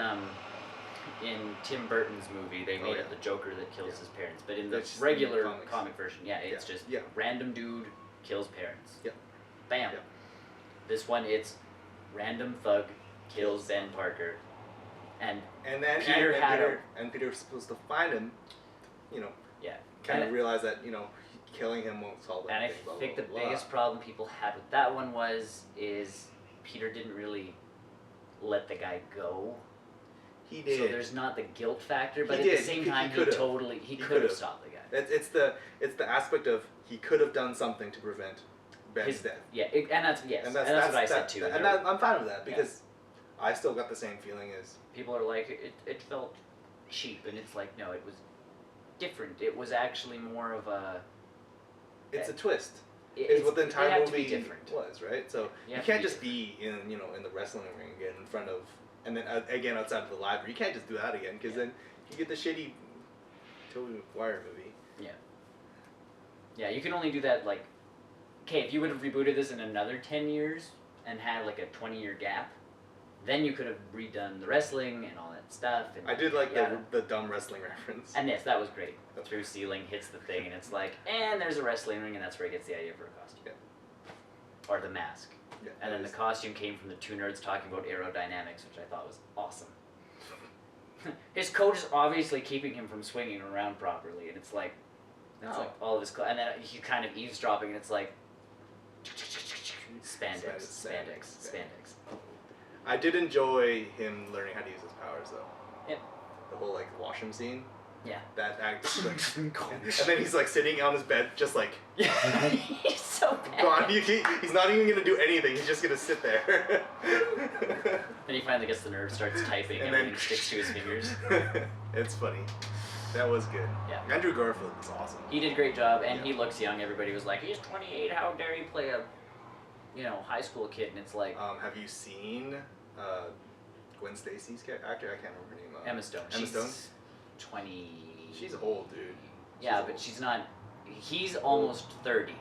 Tim Burton's movie, they made it the Joker that kills his parents. But in the regular comic version, it's just random dude kills parents. Yep. Bam. Yep. This one, it's random thug kills Ben Parker. And then Peter
was supposed to find him, kind of realize that, killing him won't solve anything.
And I think the biggest problem people had with that one is Peter didn't really let the guy go.
He did.
So there's not the guilt factor, but at the same time, he could have stopped the guy.
It's the aspect of he could have done something to prevent Ben's death.
Yeah, and that's what I said too.
And I'm fine with that because I still got the same feeling as
people are like it felt cheap, and it's like no, it was different. It was actually more of a. It's
a twist. Is what the entire movie was, right? So you can't just be in in the wrestling ring again in front of, and then again outside of the library. You can't just do that again because then you get the shitty Tobey Maguire movie.
Yeah. Yeah, you can only do that like, okay, if you would have rebooted this in another 10 years and had like a 20-year gap, then you could have redone the wrestling and all that stuff. And
I did like the dumb wrestling reference.
And yes, that was great. Through ceiling hits the thing, and it's like, and there's a wrestling ring, and that's where he gets the idea for a costume. Yeah. Or the mask. Yeah, and then the costume came from the two nerds talking about aerodynamics, which I thought was awesome. His coach is obviously keeping him from swinging around properly, and it's like all of his, and then he's kind of eavesdropping, and it's like, spandex.
I did enjoy him learning how to use his powers, though.
Yeah.
The whole like wash him scene.
Yeah.
That act. And then he's like sitting on his bed, just like.
Yeah. He's so bad.
Gone. He's not even gonna do anything. He's just gonna sit there.
Then he finally gets the nerve, starts typing, and everything sticks to his fingers.
It's funny. That was good.
Yeah.
Andrew Garfield was awesome.
He did a great job, and he looks young. Everybody was like, he's 28. How dare he play a, high school kid? And it's like.
Have you seen Gwen Stacy's actor? I can't remember her name.
Emma Stone.
Emma Stone.
20.
She's old, dude.
But she's not. He's almost 30.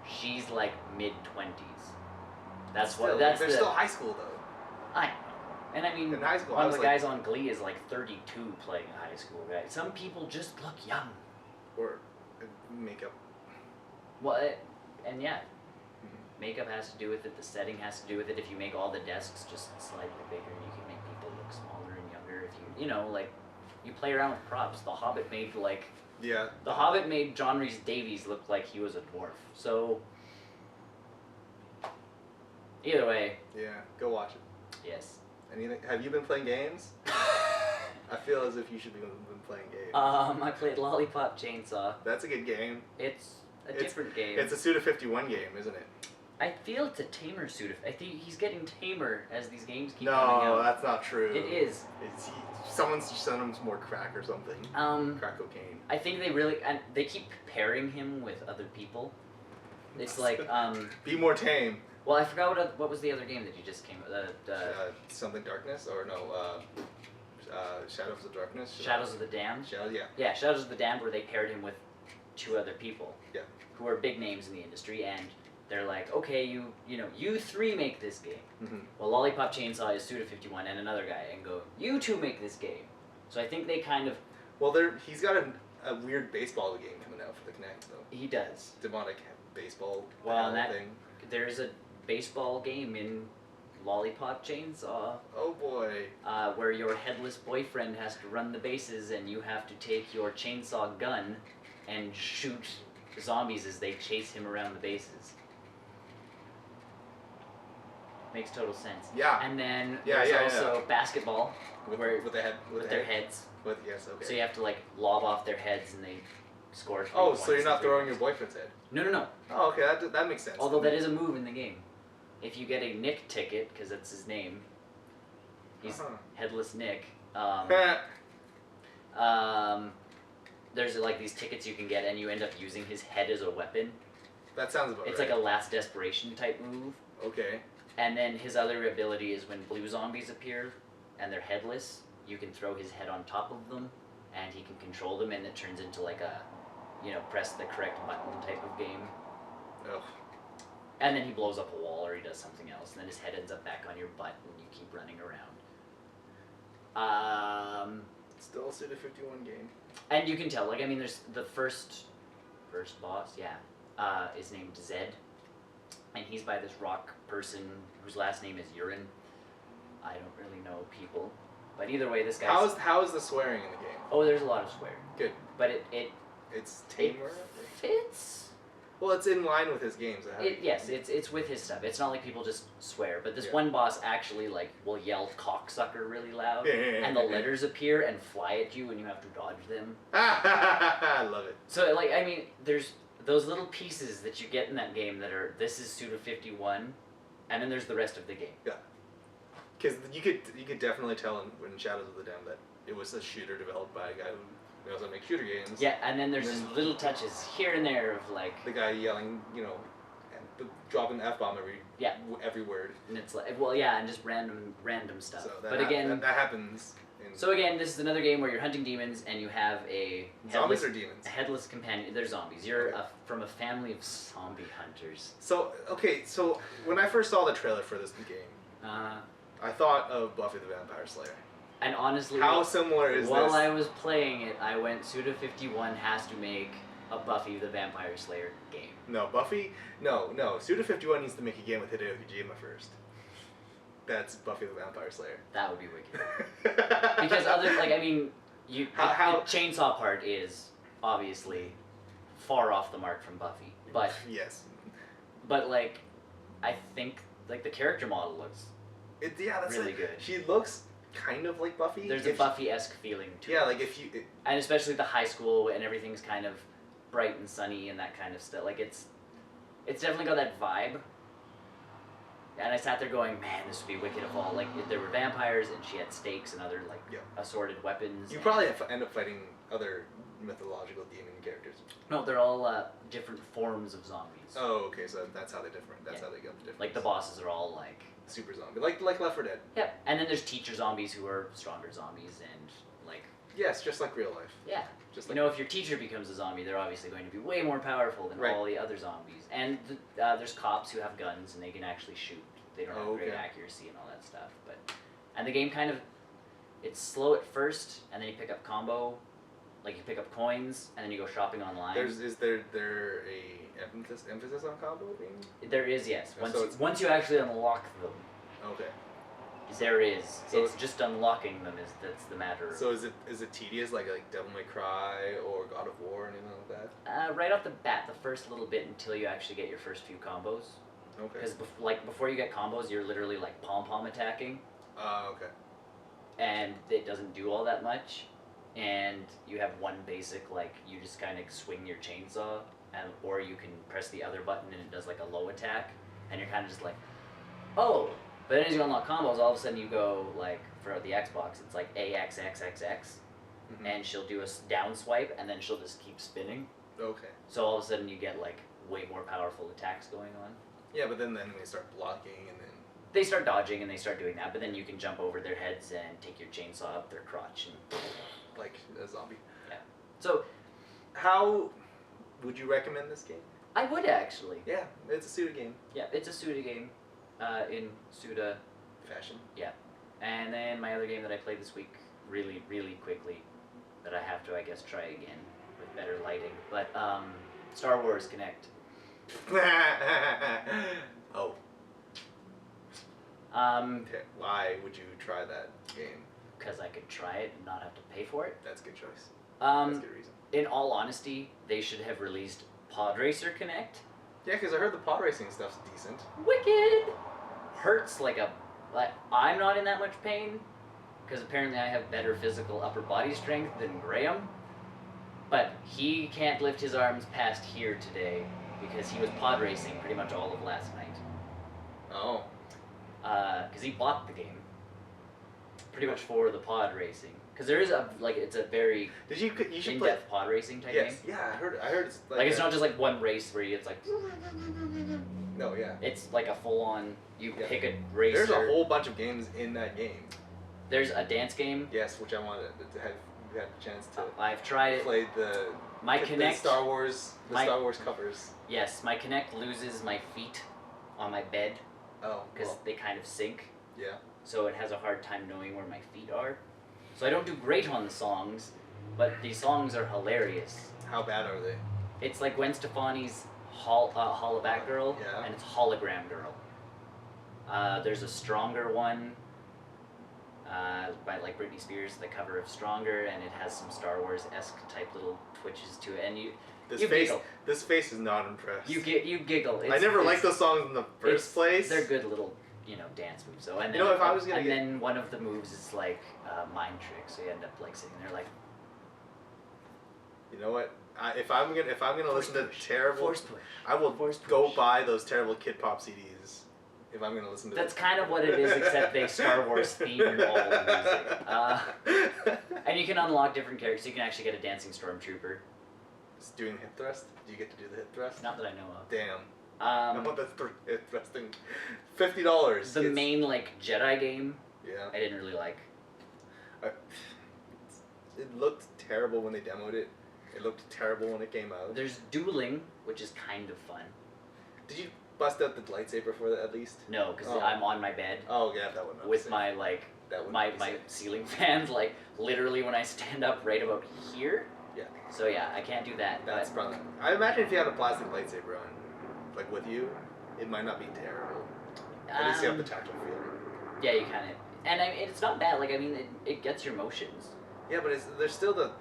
She's like mid-20s. That's what. That's
they're still high school though.
I know. And I mean,
in high school,
one of the guys on Glee is like 32 playing a high school guy. Some people just look young.
Or makeup.
Well, makeup has to do with it. The setting has to do with it. If you make all the desks just slightly bigger, you can make people look smaller and younger. If you, you play around with props. The Hobbit made like.
Yeah.
The Hobbit made John Rhys Davies look like he was a dwarf. So. Either way.
Yeah, go watch it.
Yes.
Anything? Have you been playing games? I feel as if you should be playing games.
I played Lollipop Chainsaw.
That's a good game.
It's a different game.
It's a Suda51 game, isn't it?
I feel it's a tamer Suda. I think he's getting tamer as these games keep coming out.
No, that's not true.
It is.
Someone's sent him some more crack or something. Crack cocaine.
I think they keep pairing him with other people. It's like
Be more tame.
Well, I forgot what was the other game that you just came with.
Something Darkness or no? Shadows of Darkness.
Shadows of the Damned.
Yeah.
Yeah, Shadows of the Damned, where they paired him with 2 other people.
Yeah.
Who are big names in the industry, and they're like, okay, you 3 make this game.
Mm-hmm.
Well, Lollipop Chainsaw is Suda51 and another guy, and go, you 2 make this game. So I think they kind of.
Well, he's got a weird baseball game coming out for the Kinect, though.
He does.
Demonic baseball.
Well, thing. There's a baseball game in Lollipop Chainsaw.
Oh boy.
Where your headless boyfriend has to run the bases, and you have to take your chainsaw gun and shoot zombies as they chase him around the bases. Makes total sense.
Yeah.
And then there's also basketball
with
their heads.
Yes, okay.
So you have to like lob off their heads and they score 3
Oh,
points.
so you're not throwing your boyfriend's head?
No.
Oh, okay, that makes sense.
Although that is a move in the game. If you get a Nick ticket, because that's his name, he's Headless Nick. There's like these tickets you can get, and you end up using his head as a weapon.
That sounds about right.
It's like a last desperation type move.
Okay.
And then his other ability is when blue zombies appear, and they're headless, you can throw his head on top of them, and he can control them, and it turns into like a, press the correct button type of game.
Ugh.
And then he blows up a wall, or he does something else, and then his head ends up back on your butt, and you keep running around.
Still a Suda51 game.
And you can tell, there's the first boss, is named Zed, and he's by this rock person whose last name is Urine. I don't really know people, but either way, this guy's...
How is the swearing in the game?
Oh, there's a lot of swearing.
Good.
But
it's tamer?
It fits.
Well, it's in line with his games.
Yes, it's with his stuff. It's not like people just swear, but this one boss actually will yell cocksucker really loud, and the letters appear and fly at you, and you have to dodge them.
I love it.
So, there's those little pieces that you get in that game that are, this is Suda51, and then there's the rest of the game.
Yeah. Because you could definitely tell in Shadows of the Damned that it was a shooter developed by a guy who also makes shooter games.
Yeah, and then there's just little touches here and there of
the guy yelling, and dropping the F-bomb every word.
And it's and just random stuff.
So
but again,
that happens.
So again, this is another game where you're hunting demons and you have a
zombies or demons.
A headless companion. They're zombies. You're from a family of zombie hunters.
So when I first saw the trailer for this game, I thought of Buffy the Vampire Slayer.
And honestly,
how similar is this?
While I was playing it, I went, Suda51 has to make a Buffy the Vampire Slayer game.
No, Suda51 needs to make a game with Hideo Kojima first. That's Buffy the Vampire Slayer.
That would be wicked. Because the chainsaw part is obviously far off the mark from Buffy. But
yes.
But I think the character model looks
that's
really good.
She looks kind of like Buffy.
There's a Buffy-esque feeling to it.
Yeah,
and especially the high school and everything's kind of bright and sunny and that kind of stuff. It's definitely got that vibe. And I sat there going, man, this would be wicked if all there were vampires and she had stakes and other assorted weapons.
You probably end up fighting other mythological demon characters.
No, they're all different forms of zombies.
Oh, okay, so that's how they differ. That's how they get the difference.
The bosses are all
super zombie, like Left 4 Dead.
Yep, and then there's teacher zombies who are stronger zombies and
Yes, just like real life.
Yeah.
Just
if your teacher becomes a zombie, they're obviously going to be way more powerful than all the other zombies. And there's cops who have guns and they can actually shoot. They don't have great accuracy and all that stuff. And the game it's slow at first, and then you pick up combo, you pick up coins, and then you go shopping online.
Is there a emphasis on combo being?
There is, yes. Once you actually unlock them.
Okay.
There is. So it's just unlocking them that's the matter.
So is it tedious like Devil May Cry or God of War or anything like that?
Right off the bat, the first little bit until you actually get your first few combos.
Okay.
Because before you get combos, you're literally pom-pom attacking.
Okay.
and it doesn't do all that much, and you have one basic, like, you just kind of swing your chainsaw, or you can press the other button and it does like a low attack, and you're kind of just like, oh. But then as you unlock combos, all of a sudden you go, like, for the Xbox, it's like AXXXX, and she'll do a down swipe, and then she'll just keep spinning.
Okay.
So all of a sudden you get, like, way more powerful attacks going on.
Yeah, but then they start blocking, and then...
They start dodging, and they start doing that, but then you can jump over their heads and take your chainsaw up their crotch. And
like a zombie.
Yeah. So...
How would you recommend this game?
I would, actually.
Yeah, it's a Suda game.
Yeah, it's a Suda game. In Suda...
Fashion.
Yeah. And then my other game that I played this week, really, really quickly, that I have to, I guess, try again with better lighting. But, Star Wars Connect.
Oh. Okay. Why would you try that game?
Because I could try it and not have to pay for it.
That's a good choice.
That's
a good reason.
In all honesty, they should have released Pod Racer Connect.
Yeah, because I heard the pod racing stuff's decent.
Wicked! Hurts like I'm not in that much pain, because apparently I have better physical upper body strength than Graham. But he can't lift his arms past here today, because he was pod racing pretty much all of last night.
Oh.
Because he bought the game. Pretty much for the pod racing. Because there is it's a very
you should
in-depth pod racing type game.
Yeah, I heard it's
like it's not just like one race where it's like...
No, yeah.
It's like a full-on, pick a racer.
There's a whole bunch of games in that game.
There's a dance game.
Yes, which I wanted to have you had a chance to
I've tried it.
Played the Star Wars covers.
Yes, my Kinect loses my feet on my bed.
Oh.
Because they kind of sink.
Yeah.
So it has a hard time knowing where my feet are. So I don't do great on the songs, but the songs are hilarious.
How bad are they?
It's like Gwen Stefani's Hollaback Girl,
yeah.
and it's Hologram Girl. There's a Stronger one by like Britney Spears, the cover of Stronger, and it has some Star Wars-esque type little twitches to it, and you giggle.
This face is not impressed.
You giggle.
I never liked those songs in the first place.
They're good little, dance moves. So and then,
if I was gonna
then one of the moves is like mind trick, so you end up like sitting there like.
You know what? If I'm gonna listen to terrible,
Force push.
I will
Force push.
go buy those terrible Kid Pop CDs. If I'm gonna listen to.
That's kind of what it is, except they Star Wars theme all the music. And you can unlock different characters. You can actually get a dancing stormtrooper.
Is doing hip thrust? Do you get to do the hip thrust?
Not that I know of.
Damn. I want the hip thrusting. $50.
The main Jedi game.
Yeah.
I didn't really like.
It looked terrible when they demoed it. It looked terrible when it came out.
There's dueling, which is kind of fun.
Did you bust out the lightsaber for that at least?
No, because I'm on my bed.
Oh yeah, that would not
with
be
my
my
ceiling fans literally when I stand up right about here.
Yeah.
So yeah, I can't do that.
That's probably. I imagine if you had a plastic lightsaber on, with you, it might not be terrible. At least you have the tactile feeling.
Yeah, you kind of, and it's not bad. It gets your motions.
Yeah, but there's still the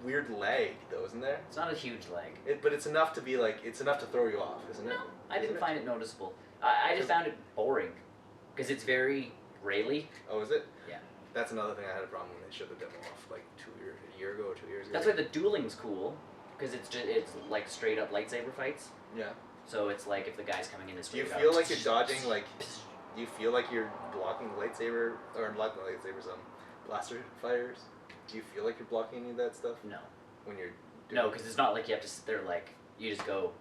weird lag though, isn't there?
It's not a huge lag.
But it's enough to be it's enough to throw you off, isn't it?
No, I didn't find it noticeable. I just found it boring, because it's very raily.
Oh, is it?
Yeah.
That's another thing I had a problem when they showed the demo off a year ago or 2 years ago.
That's why the dueling's cool, because it's like straight up lightsaber fights.
Yeah.
So it's like if the guy's coming in,
do you feel like you're dodging do you feel like you're blocking the lightsaber or blocking the lightsabers blaster fires? Do you feel like you're blocking any of that stuff?
No.
When you're
no, because it's not like you have to sit there you just go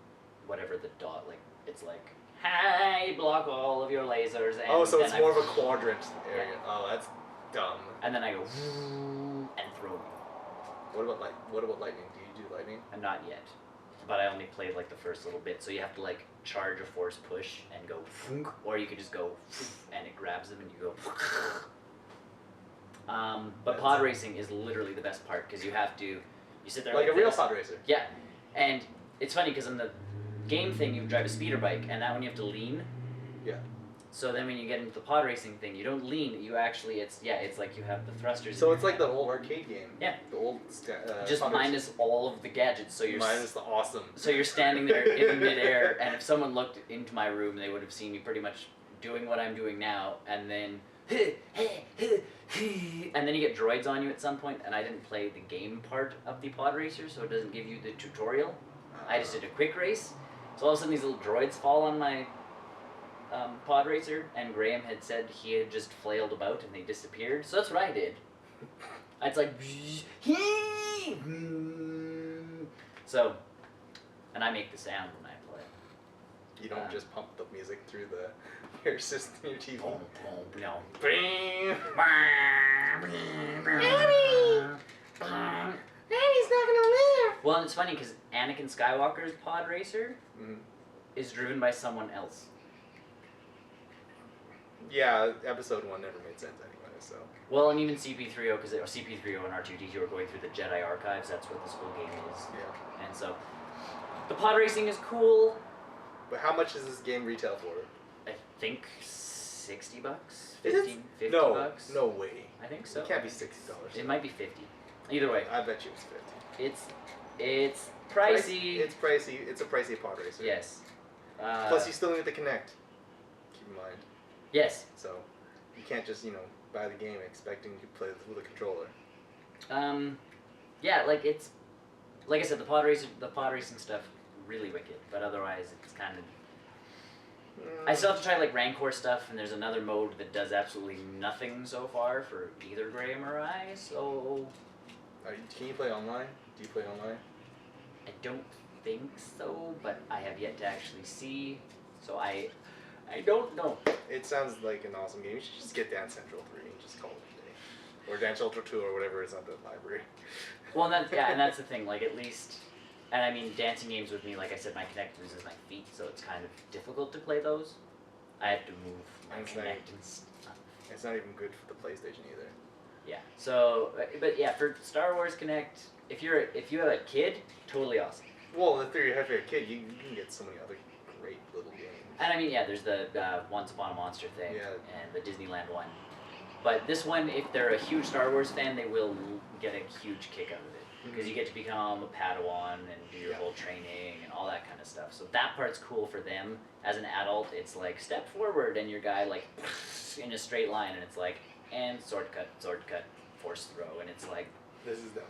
whatever the dot it's like hi, block all of your lasers. And
so it's more of a quadrant area. Yeah. Oh, that's dumb.
And then I go and throw them.
What about lightning? Do you do lightning?
Not yet, but I only played the first little bit. So you have to charge a force push and go, or you could just go and it grabs them and you go. But pod racing is literally the best part because you sit there
like a real pod racer.
Yeah, and it's funny because in the game thing you drive a speeder bike and that one you have to lean.
Yeah.
So then when you get into the pod racing thing, you don't lean. You actually it's like you have the thrusters.
So it's like the old arcade game.
Yeah.
The old.
Just minus all of the gadgets. So you're
minus the awesome.
So you're standing there in midair, and if someone looked into my room, they would have seen me pretty much doing what I'm doing now, and then and then you get droids on you at some point, and I didn't play the game part of the pod racer, so it doesn't give you the tutorial. I just did a quick race, so all of a sudden these little droids fall on my pod racer, and Graham had said he had just flailed about and they disappeared, so that's what I did. It's like, so, and I make the sound when I play.
You don't just pump the music through your system, your TV.
No.
Daddy's not gonna live.
Well, and it's funny because Anakin Skywalker's pod racer is driven by someone else.
Yeah, episode 1 never made sense anyway, so.
Well, and even CP3O, because CP3O and R2-D2 are going through the Jedi archives. That's what this whole game is.
Yeah.
And so, the pod racing is cool.
But how much does this game retail for?
I think $60,
Is it?
50
No,
bucks.
no way.
I think so.
It can't be $60.
It might be 50. Either way,
I bet you it's 50.
it's pricey.
It's pricey. It's a pricey pod racer.
Yes.
Plus, you still need to connect. Keep in mind.
Yes.
So, you can't just buy the game expecting to play with a controller.
Yeah, like it's, like I said, the pod racing stuff really wicked, but otherwise it's kind of. I still have to try like Rancor stuff, and there's another mode that does absolutely nothing so far for either Graham or I. So.
Can you play online? Do you play online?
I don't think so, but I have yet to actually see. So I don't know.
It sounds like an awesome game. You should just get Dance Central 3 and just call it a day. Or Dance Central 2 or whatever is on the library.
Well, and that's the thing. Like at least, and I mean, dancing games with me, like I said, my Kinect loses my feet, so it's kind of difficult to play those. I have to move my Kinect and stuff.
It's not even good for the PlayStation either.
Yeah. So, but yeah, for Star Wars Kinect, if you have a kid, totally awesome.
Well, if you have a kid, you can get so many other great little games.
And I mean, yeah, there's the Once Upon a Monster thing, and the Disneyland one. But this one, if they're a huge Star Wars fan, they will get a huge kick out of it. Because you get to become a Padawan and do your whole training and all that kind of stuff. So that part's cool for them. As an adult, it's like, step forward, and your guy, like, in a straight line, and it's like, and sword cut, force throw, and it's like...
This is dumb.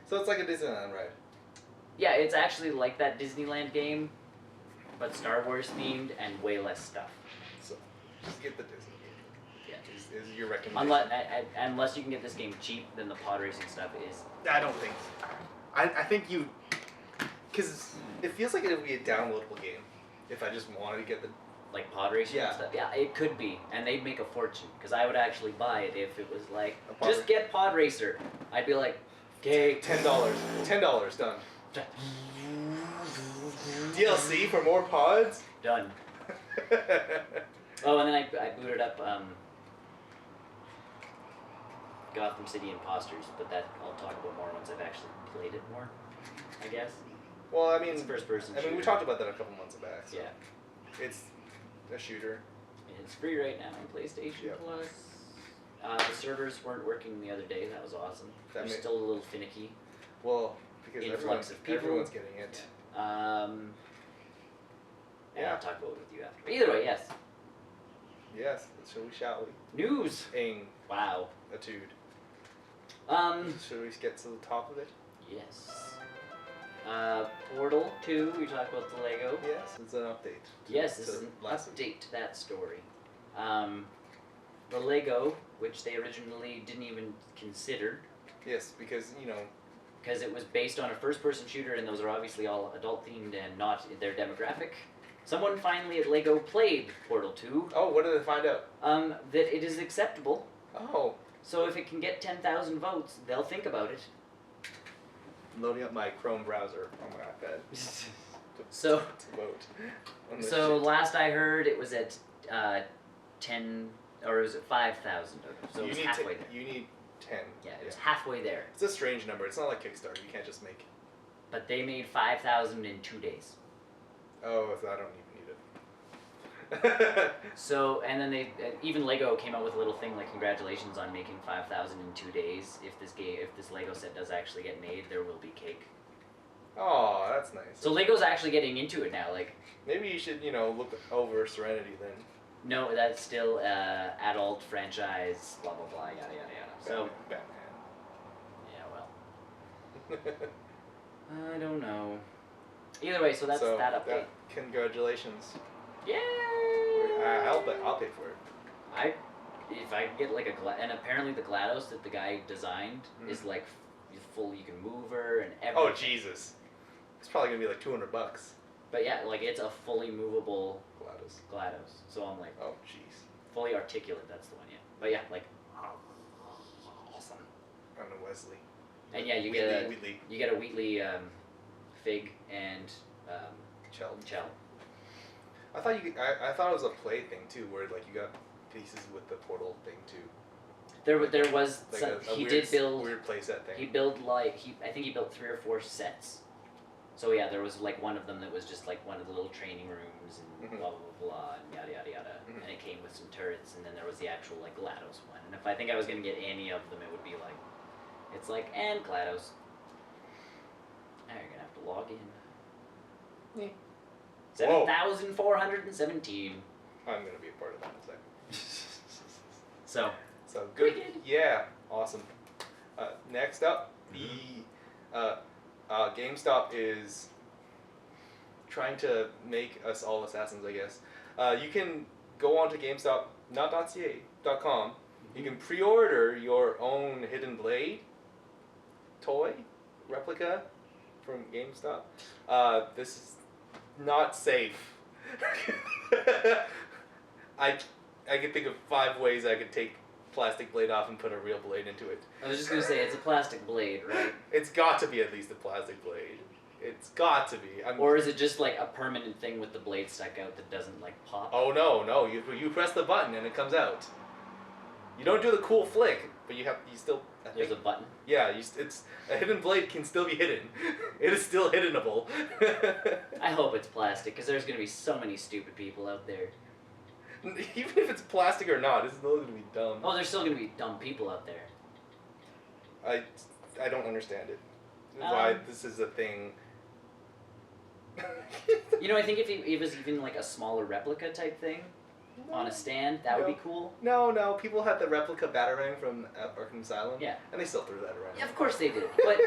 So it's like a Disneyland ride.
Yeah, it's actually like that Disneyland game, but Star Wars themed and way less stuff.
So, just get the Disney game.
Yeah.
Is your recommendation?
Unless you can get this game cheap, then the pod racing stuff is...
I don't think so. I think you... Because it feels like it would be a downloadable game if I just wanted to get the...
Like pod racing and stuff? Yeah, it could be. And they'd make a fortune. Because I would actually buy it if it was like, just get Pod Racer. I'd be like, okay.
$10. $10, done. DLC for more pods?
Done. Oh, and then I booted up Gotham City Imposters, but that I'll talk about more once I've actually played it more, I guess.
Well, I mean,
it's first person
shooter. We talked about that a couple months back. So.
Yeah.
It's a shooter.
It's free right now on PlayStation Plus. The servers weren't working the other day. That was awesome. They're still a little finicky.
Well, because everyone's getting it.
Yeah. And I'll talk about it with you after. But either way, yes.
Yes, shall we?
News! Wow.
Etude. Should we get to the top of it?
Yes. Portal 2, we talked about the Lego.
Yes, it's an update.
Yes, this is an update to that story. The Lego, which they originally didn't even consider.
Yes, because,
because it was based on a first-person shooter, and those are obviously all adult-themed and not their demographic. Someone finally at LEGO played Portal 2.
Oh, what did they find out?
That it is acceptable.
Oh.
So if it can get 10,000 votes, they'll think about it.
Loading up my Chrome browser on my iPad.
So
vote.
Last I heard, it was at 10, or was it 5,000? So it was halfway there.
You need 10.
Yeah, it was halfway there.
It's a strange number. It's not like Kickstarter. You can't just make...
But they made 5,000 in 2 days.
Oh, so I don't even need it.
So, and then even Lego came out with a little thing like, congratulations on making 5,000 in 2 days. If this Lego set does actually get made, there will be cake.
Oh, that's nice.
So Lego's actually getting into it now. Like,
maybe you should, look over Serenity then.
No, that's still adult franchise. Blah blah blah. Yada yada yada. So.
Batman.
Yeah, well. I don't know. Either way, so that's that update.
Congratulations.
Yay!
I'll pay for it.
If I get like and apparently the GLaDOS that the guy designed is like full. You can move her and everything.
Oh Jesus! It's probably gonna be like $200.
But yeah, like it's a fully movable
GLaDOS.
So I'm like,
oh jeez.
Fully articulate. That's the one. Yeah. But yeah, like awesome.
I don't know Wesley.
And yeah, you get a Wheatley fig and
Chell. I thought it was a play thing too, where like you got pieces with the portal thing too.
There was
like
some,
a
he
weird,
did build
weird playset thing.
He built I think he built 3 or 4 sets. So yeah, there was like one of them that was just like one of the little training rooms and blah blah blah blah and yada yada yada. And it came with some turrets, and then there was the actual like GLaDOS one. And if I think I was gonna get any of them, it would be like, it's like and GLaDOS. Now you're gonna have to log in.
Yeah.
7,417.
I'm gonna be a part of that in a second.
So
good. Yeah, awesome. Next up, the GameStop is trying to make us all assassins, I guess. You can go on to GameStop, not .ca.com. You can pre-order your own Hidden Blade toy replica from GameStop. This is not safe. I can think of 5 ways I could take plastic blade off and put a real blade into it.
I was just gonna say it's a plastic blade, right?
It's got to be at least a plastic blade. It's got to be.
Or is it just like a permanent thing with the blade stuck out that doesn't like pop?
Oh no! You press the button and it comes out. You don't do the cool flick, but you still.
There's a button.
Yeah, it's a hidden blade can still be hidden. It is still hiddenable.
I hope it's plastic, because there's gonna be so many stupid people out there.
Even if it's plastic or not, it's still gonna be dumb.
Oh, there's still gonna be dumb people out there.
I don't understand it. Why this is a thing.
You know, I think if it was even like a smaller replica type thing on a stand, that would be cool.
No, people had the replica Batarang from Arkham Asylum.
Yeah.
And they still threw that around.
Yeah, of course they did. But like,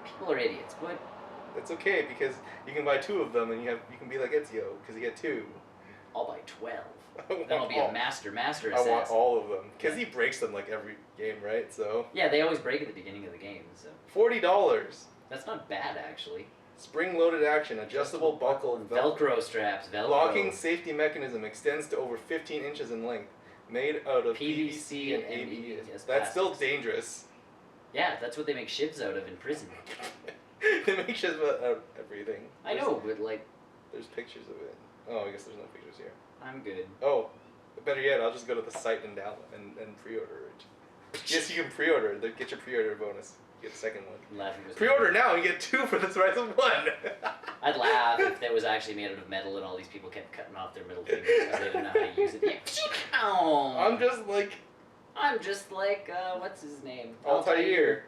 people are idiots. But
it's okay, because you can buy 2 of them and you can be like Ezio, because you get 2.
I'll buy 12. That'll be a master assassin.
I want all of them, because he breaks them like every game, right? So.
Yeah, they always break at the beginning of the game. So.
$40.
That's not bad, actually.
Spring-loaded action, adjustable buckle,
Velcro straps, Velcro.
Locking safety mechanism extends to over 15 inches in length, made out of PVC and ABS. That's still dangerous.
Yeah, that's what they make shivs out of in prison.
They make shivs out of everything.
I know, but like.
There's pictures of it. Oh, I guess there's no pictures here.
I'm good.
Oh, better yet, I'll just go to the site and download and pre-order it. Yes, you can pre-order. Get your pre-order bonus. You get a second one. Pre-order now, you get 2 for the price of 1.
I'd laugh if that was actually made out of metal and all these people kept cutting off their middle fingers because they didn't know how to use it. Yeah.
I'm just like,
what's his name?
Altair.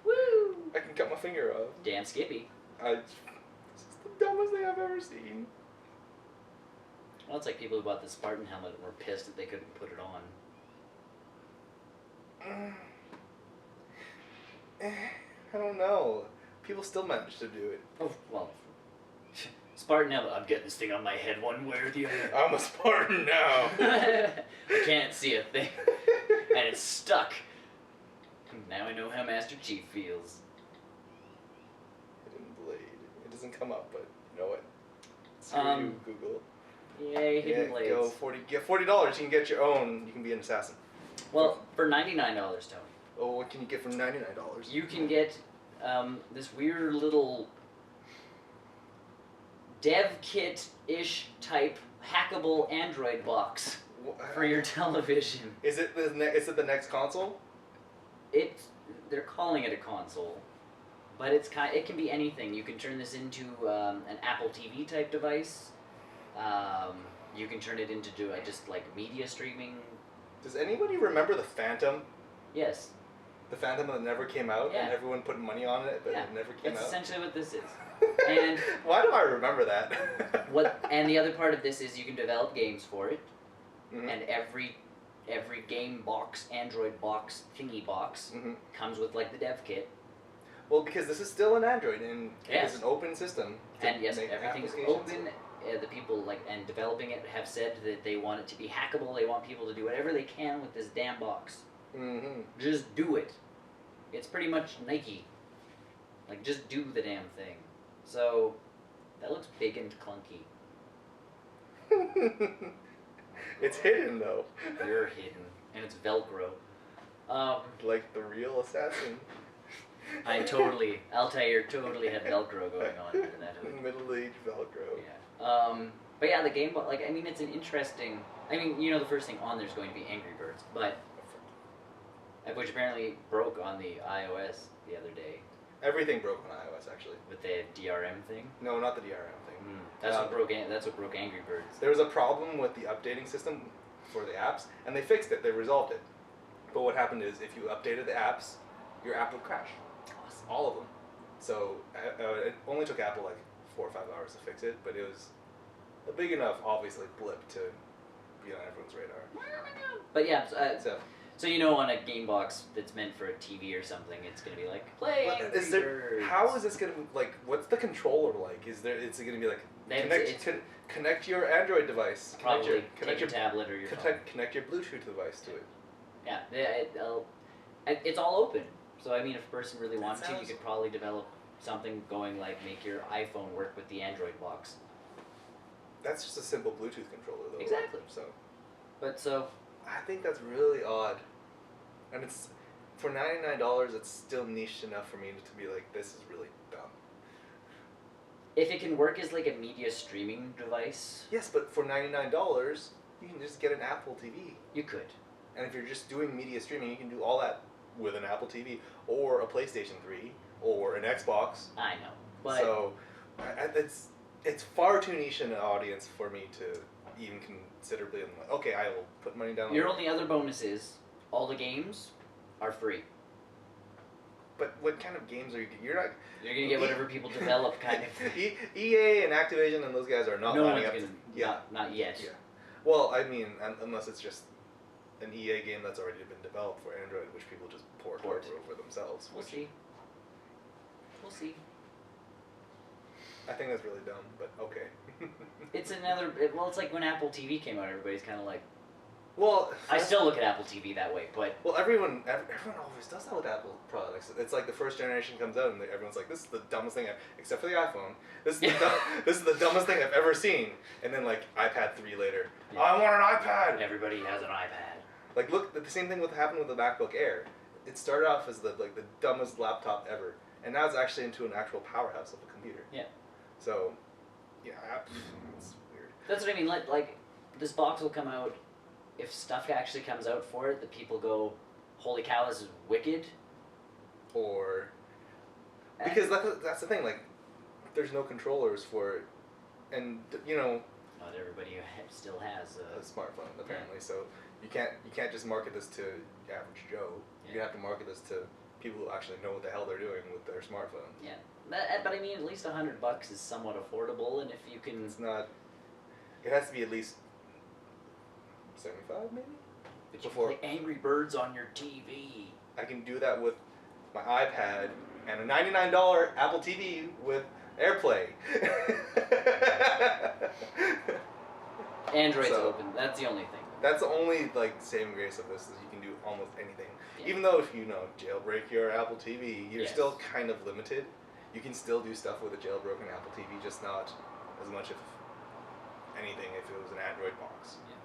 Woo!
I can cut my finger off.
Damn Skippy.
This is the dumbest thing I've ever seen.
Well, it's like people who bought the Spartan helmet and were pissed that they couldn't put it on.
I don't know. People still manage to do it.
Oh, well. Spartan helmet. I'm getting this thing on my head one way or the other.
I'm a Spartan now.
I can't see a thing. And it's stuck. Now I know how Master Chief feels.
Hidden Blade. It doesn't come up, but you know what? Screw you, Google.
Yay, Hidden Blades.
Get $40. You can get your own. You can be an assassin.
Well, for $99, Tony.
Oh, what can you get for $99?
You can get this weird little dev kit-ish type hackable Android box for your television.
Is it the next console?
They're calling it a console, but it can be anything. You can turn this into an Apple TV type device. You can turn it into just like media streaming.
Does anybody remember the Phantom?
Yes.
The Phantom that never came out, and everyone put money on it, but it never came out.
That's essentially what this is. And
why do I remember that?
And the other part of this is you can develop games for it,
Mm-hmm.
and every game box, Android box, thingy box,
Mm-hmm.
comes with like the dev kit.
Well, because this is still an Android and
Yes.
it's an open system. to
And yes,
make
everything's
applications.
open. The people and developing it have said that they want it to be hackable. They want people to do whatever they can with this damn box.
Mm-hmm.
Just do it. It's pretty much Nike. Like, just do the damn thing. So, that looks big and clunky.
It's hidden though.
You're hidden, and it's Velcro.
Like the real assassin.
Altair totally had Velcro going on in that hood.
Middle-aged Velcro.
Yeah. But yeah, the game, like, I mean, it's an interesting. I mean, you know, the first thing on there's going to be Angry Birds, but which apparently broke on the iOS the other day
Everything broke on iOS actually.
with the DRM thing.
No, not the DRM thing.
That's what broke Angry Birds.
There was a problem with the updating system for the apps, and they fixed it. They resolved it. But what happened is, if you updated the apps, your app would crash.
Awesome.
All of them. So it only took Apple like 4 or 5 hours to fix it, but it was a big enough, obviously, blip to be on everyone's radar.
But yeah,
So,
so you know, on a game box that's meant for a TV or something, it's gonna be like play Angry Birds.
how is this gonna like? What's the controller like? Is it gonna be like connect your Android device?
Probably
Connect
take a tablet or your phone.
Connect your Bluetooth device to it.
Yeah, it's all open. So I mean, if a person really wanted to, you could probably develop something going like make your iPhone work with the Android box.
That's just a simple Bluetooth controller, though.
Exactly.
So I think that's really odd, and it's for $99. It's still niche enough for me to be like, this is really dumb.
If it can work as like a media streaming device,
Yes, but for $99, you can just get an Apple TV.
you could.
And if you're just doing media streaming, you can do all that with an Apple TV or a PlayStation 3 or an Xbox.
I know, but
So it's far too niche an audience for me to even considerably. I'm like, okay, I will put money down.
your only other bonus is all the games are free.
But what kind of games are you? You're not.
You're gonna get whatever people develop, kind of.
EA and Activision and those guys are not
No
lining
one's
up.
gonna.
Yeah.
Not yet.
Yeah. Well, I mean, unless it's just an EA game that's already been developed for Android, which people just port over themselves.
We'll see. We'll see.
I think that's really dumb, but okay.
It's it's like when Apple TV came out, everybody's kind of like,
Well,
I still look at Apple TV that way, but
Well, everyone always does that with Apple products. It's like the first generation comes out and everyone's like, "This is the dumbest thing," except for the iPhone. This is the dumbest thing I've ever seen. And then like iPad 3 later,
Yeah.
I want an iPad.
everybody has an iPad.
Like look, the same thing happened with the MacBook Air. It started off as the dumbest laptop ever, and now it's actually into an actual powerhouse of a computer.
Yeah.
So, yeah, it's weird.
That's what I mean. Like this box will come out. If stuff actually comes out for it, that people go, "Holy cow, this is wicked."
Or because that's the thing. Like, there's no controllers for it, and you know.
Not everybody still has
A smartphone apparently, so you can't just market this to average Joe. You have to market this to people who actually know what the hell they're doing with their smartphone.
Yeah, but I mean, at least $100 is somewhat affordable, and if you can,
It's not. It has to be at least 75 maybe.
but you
Before-
play Angry Birds on your TV.
I can do that with my iPad and a $99 Apple TV with AirPlay.
Android's
So-
open. That's the only thing.
That's the only saving grace of this is you can do almost anything.
Yeah.
Even though if you jailbreak your Apple TV, you're
Yes.
still kind of limited. You can still do stuff with a jailbroken Apple TV, just not as much if anything if it was an Android box.
Yeah.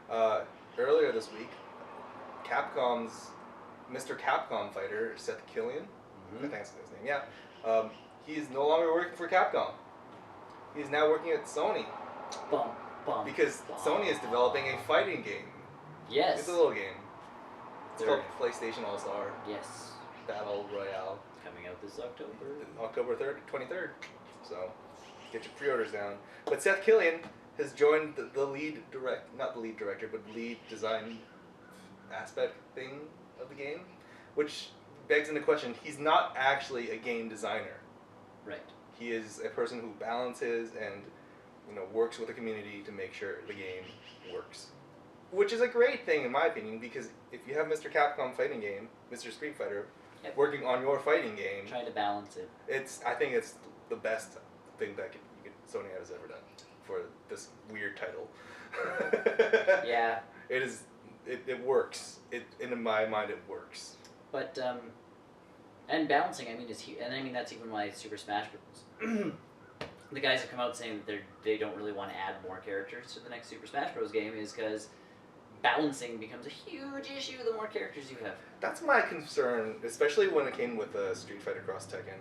So, earlier this week, Capcom's Mr. Capcom fighter Seth Killian, I think that's his name. Yeah, he is no longer working for Capcom. He is now working at Sony.
Bum, bum,
Because
bum.
Sony is developing a fighting game.
Yes.
It's a little game. It's
They're-
called PlayStation All-Star
Yes.
Battle Royale.
Coming out this October.
October 23rd. So, get your pre-orders down. But Seth Killian has joined the lead not the lead director, but the lead design aspect thing of the game, which begs into question, he's not actually a game designer.
Right.
He is a person who balances and works with the community to make sure the game works. Which is a great thing in my opinion, because if you have Mr. Capcom fighting game, Mr. Street Fighter, working on your fighting game,
trying to balance it.
I think it's the best thing that Sony has ever done for this weird title.
Yeah.
It is. It works. In my mind, it works.
But and balancing, I mean, is huge, and I mean that's even why Super Smash Bros. The guys have come out saying that they don't really want to add more characters to the next Super Smash Bros. Game, is because balancing becomes a huge issue the more characters you have.
That's my concern, especially when it came with Street Fighter Cross Tekken.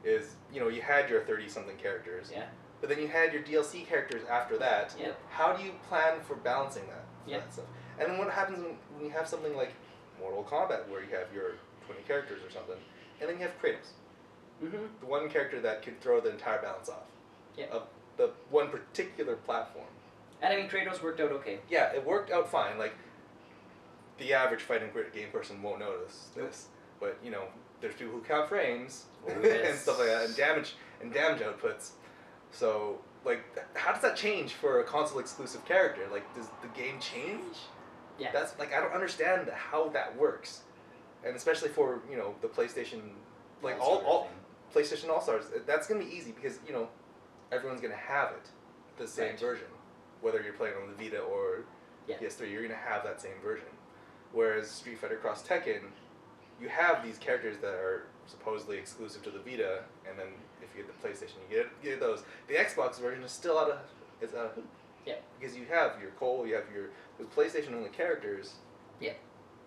Is you had your 30-something characters.
Yeah.
But then you had your DLC characters after that.
Yep.
How do you plan for balancing that?
Yep.
That stuff? And then what happens when you have something like Mortal Kombat, where you have your 20 characters or something, and then you have Kratos, the one character that can throw the entire balance off of the one particular platform.
And I mean, Kratos worked out okay.
Yeah, it worked out fine. Like, the average fighting game person won't notice this, but there's people who count frames and stuff like that, and damage outputs. So, like, how does that change for a console exclusive character? Like, does the game change?
Yeah.
That's like, I don't understand how that works, and especially for the PlayStation, like all PlayStation All Stars. That's gonna be easy because everyone's gonna have it, the same version, whether you're playing on the Vita or PS3. You're gonna have that same version. Whereas Street Fighter Cross Tekken, you have these characters that are supposedly exclusive to the Vita, and then if you get the PlayStation, you get those. The Xbox version is still out of hoop.
Yeah.
Because you have your Cole, you have your PlayStation only characters.
Yeah.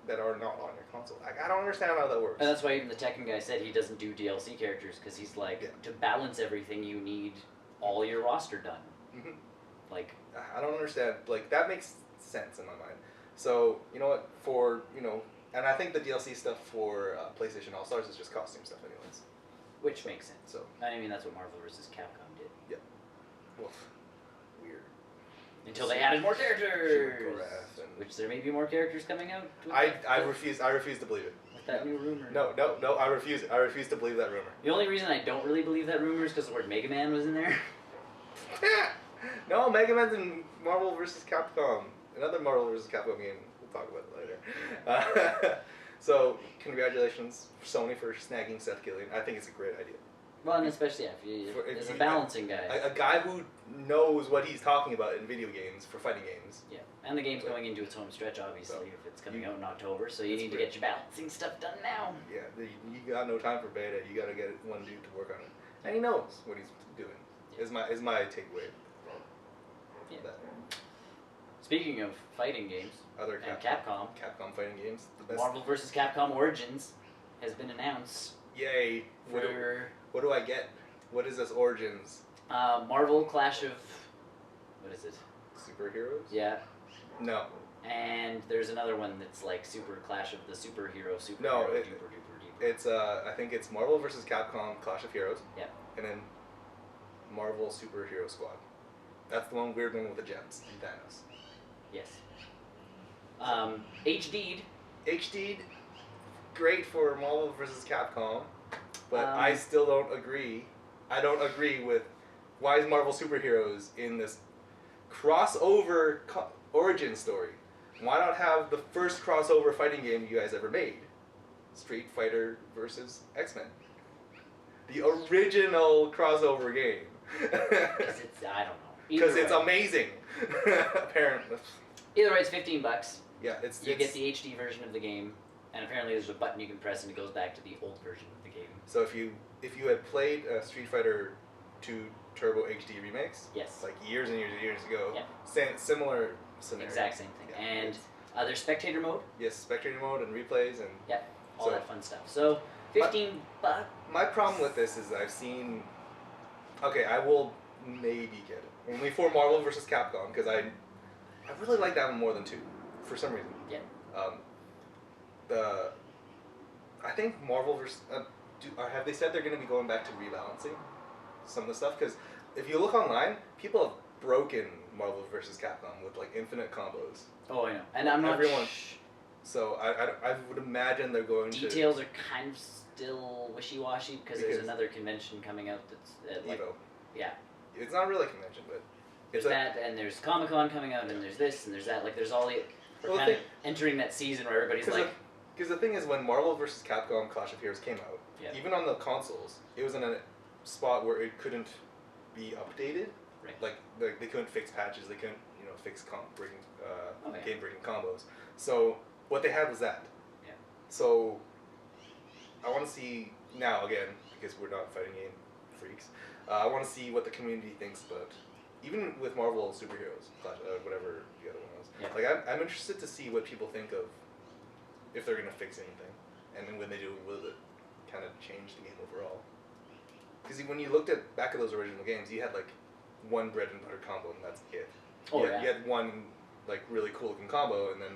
That are not on your console. Like, I don't understand how that works.
And that's why even the Tekken guy said he doesn't do DLC characters, because he's like, to balance everything, you need all your roster done.
Mm-hmm.
Like,
I don't understand. Like, that makes sense in my mind. So, you know what? And I think the DLC stuff for PlayStation All Stars is just costume stuff, anyways.
which makes sense.
So
I mean, that's what Marvel vs. Capcom did.
yeah, well, weird.
Until they added more characters, which there may be more characters coming out.
I refuse to believe it.
With that new rumor.
No, I refuse it. I refuse to believe that rumor.
The only reason I don't really believe that rumor is because the word Mega Man was in there.
No, Mega Man's in Marvel vs. Capcom. Another Marvel vs. Capcom game. We'll talk about it later. So, congratulations, Sony, for snagging Seth Killian. I think it's a great idea.
Well, and especially as a balancing guy.
A guy who knows what he's talking about in video games for fighting games.
Yeah, and the game's going into its home stretch, obviously, if it's coming out in October, so you need to get your balancing stuff done now.
Yeah, you got no time for beta. You got to get one dude to work on it. And he knows what he's doing, is my takeaway.
Yeah. Speaking of fighting games, and Capcom
fighting games, the best.
Marvel vs. Capcom Origins has been announced.
Yay! What do I get? What is this Origins?
Marvel Clash of... what is it?
Superheroes?
Yeah.
No.
And there's another one that's like Super Clash of the Superhero.
No,
duper.
It's I think it's Marvel vs. Capcom Clash of Heroes.
Yeah. And
then Marvel Superhero Squad. That's the one weird one with the gems and Thanos.
Yes. HD'd.
HD'd, great for Marvel vs. Capcom, but I still don't agree. I don't agree with why is Marvel Superheroes in this crossover origin story. Why not have the first crossover fighting game you guys ever made? Street Fighter versus X-Men. The original crossover game.
Because it's, I don't know.
Because it's amazing. Apparently.
Either way, it's $15.
Yeah,
you get the HD version of the game, and apparently there's a button you can press and it goes back to the old version of the game.
So if you had played Street Fighter 2 Turbo HD remakes,
yes,
like years and years and years ago,
yeah,
similar scenario.
Exact same thing. Yeah. And there's spectator mode.
Yes, spectator mode and replays and
all that fun stuff. So $15.
My problem with this is I've seen. Okay, I will maybe get it only for Marvel vs. Capcom because I really like that one more than 2 for some reason.
Yeah.
I think Marvel vs. Have they said they're going to be going back to rebalancing some of the stuff? Because if you look online, people have broken Marvel vs. Capcom with like infinite combos.
Oh, I know, and I'm not.
So I would imagine they're going to...
Details are kind of still wishy-washy because there's another convention coming out that's like...
Evo.
Yeah.
It's not really a convention, but...
There's that, and there's Comic-Con coming out, and there's this, and there's that. Like, there's all the... We're kind of entering that season where everybody's like...
Because the thing is, when Marvel vs. Capcom Clash of Heroes came out, even on the consoles, it was in a spot where it couldn't be updated.
Right.
Like they couldn't fix patches, they couldn't, fix game-breaking combos. So what they had was that.
Yeah.
So I want to see now again, because we're not fighting game freaks. I want to see what the community thinks about, even with Marvel superheroes, whatever the other one was.
Yeah.
Like I'm interested to see what people think of, if they're gonna fix anything, and then when they do, will it kind of change the game overall? Because when you looked at back at those original games, you had like one bread and butter combo, and that's it. You had one like really cool looking combo, and then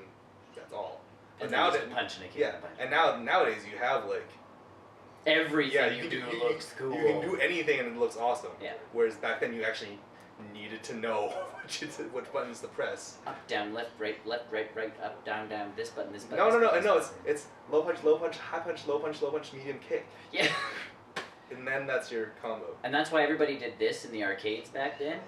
that's all.
And
now
just punching a kid.
And nowadays you have like
everything you do looks cool.
You can do anything and it looks awesome.
Yeah.
Whereas back then you actually needed to know which buttons to press.
Up, down, left, right, up, down, this button, this button.
No. It's low punch, high punch, low punch, medium kick.
Yeah.
And then that's your combo.
And that's why everybody did this in the arcades back then.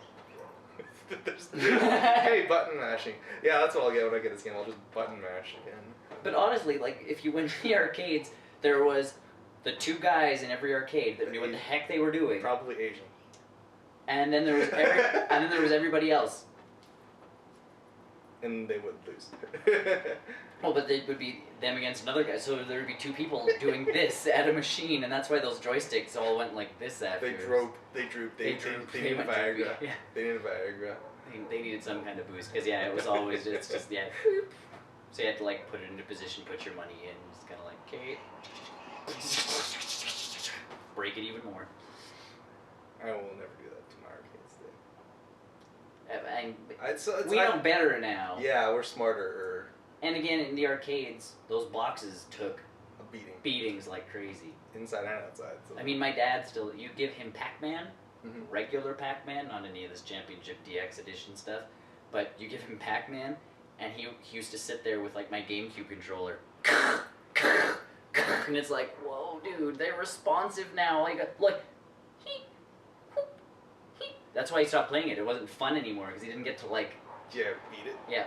Hey, button mashing. Yeah, that's what I'll get when I get this game. I'll just button mash again.
But honestly, like, if you went to the arcades, there was the two guys in every arcade that knew what the heck they were doing.
Probably Asian.
And then there was everybody else.
And they would lose.
Well, but it would be them against another guy, so there would be two people doing this at a machine, and that's why those joysticks all went like this after.
They drooped. They needed a Viagra.
Yeah.
They needed a Viagra.
They needed some kind of boost, because it was always, it's just, So you had to like put it into position, put your money in, just kind of like, okay. Break it even more.
I will never do that to my arcades.
We know better now.
Yeah, we're smarter.
And again, in the arcades, those boxes took
a
beatings like crazy.
Inside and outside. So.
I mean, my dad still, you give him Pac-Man, regular Pac-Man, not any of this Championship DX edition stuff, but you give him Pac-Man, and he used to sit there with like my GameCube controller. And it's like, whoa, dude, they're responsive now. Like, that's why he stopped playing it. It wasn't fun anymore because he didn't get to like.
Yeah, beat it.
Yeah.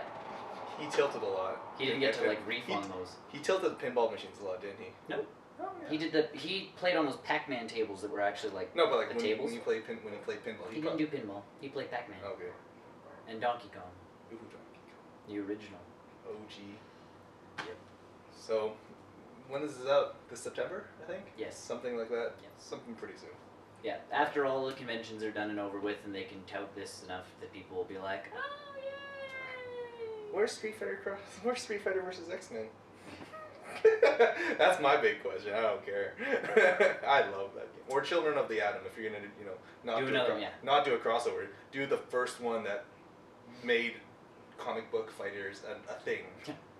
He tilted a lot.
He didn't get to like reef on those.
He tilted the pinball machines a lot, didn't he?
Nope.
Oh, yeah.
He played on those Pac-Man tables that were actually like.
No, but like
the tables.
When he played pinball,
he didn't do pinball. He played Pac-Man.
Okay.
And Donkey Kong.
Ooh, Donkey Kong.
The original.
OG.
Yep.
So, when is this out? This September, I think?
Yes.
Something like that?
Yes.
Something pretty soon.
Yeah, after all the conventions are done and over with and they can tout this enough that people will be like, oh, yay!
Where's Street Fighter versus X-Men? That's my big question. I don't care. I love that game. Or Children of the Atom, if you're going to, not do a crossover. Do the first one that made comic book fighters a thing.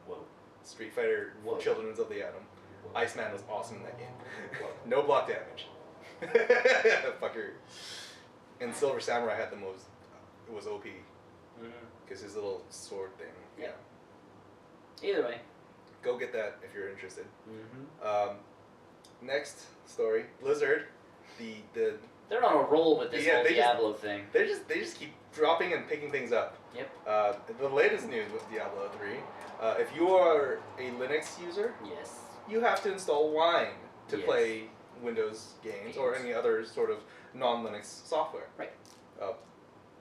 Whoa.
Street Fighter,
Whoa.
Children of the Atom.
Whoa.
Iceman was awesome in that game. No block damage. Fucker. And Silver Samurai had the most. It was OP. Because his little sword thing. Yeah.
Either way.
Go get that if you're interested. Next story. Blizzard.
They're on a roll with this whole Diablo thing.
They just keep dropping and picking things up.
Yep.
The latest news with Diablo 3. If you are a Linux user,
yes,
you have to install Wine to play Windows games or any other sort of non-Linux software.
Right.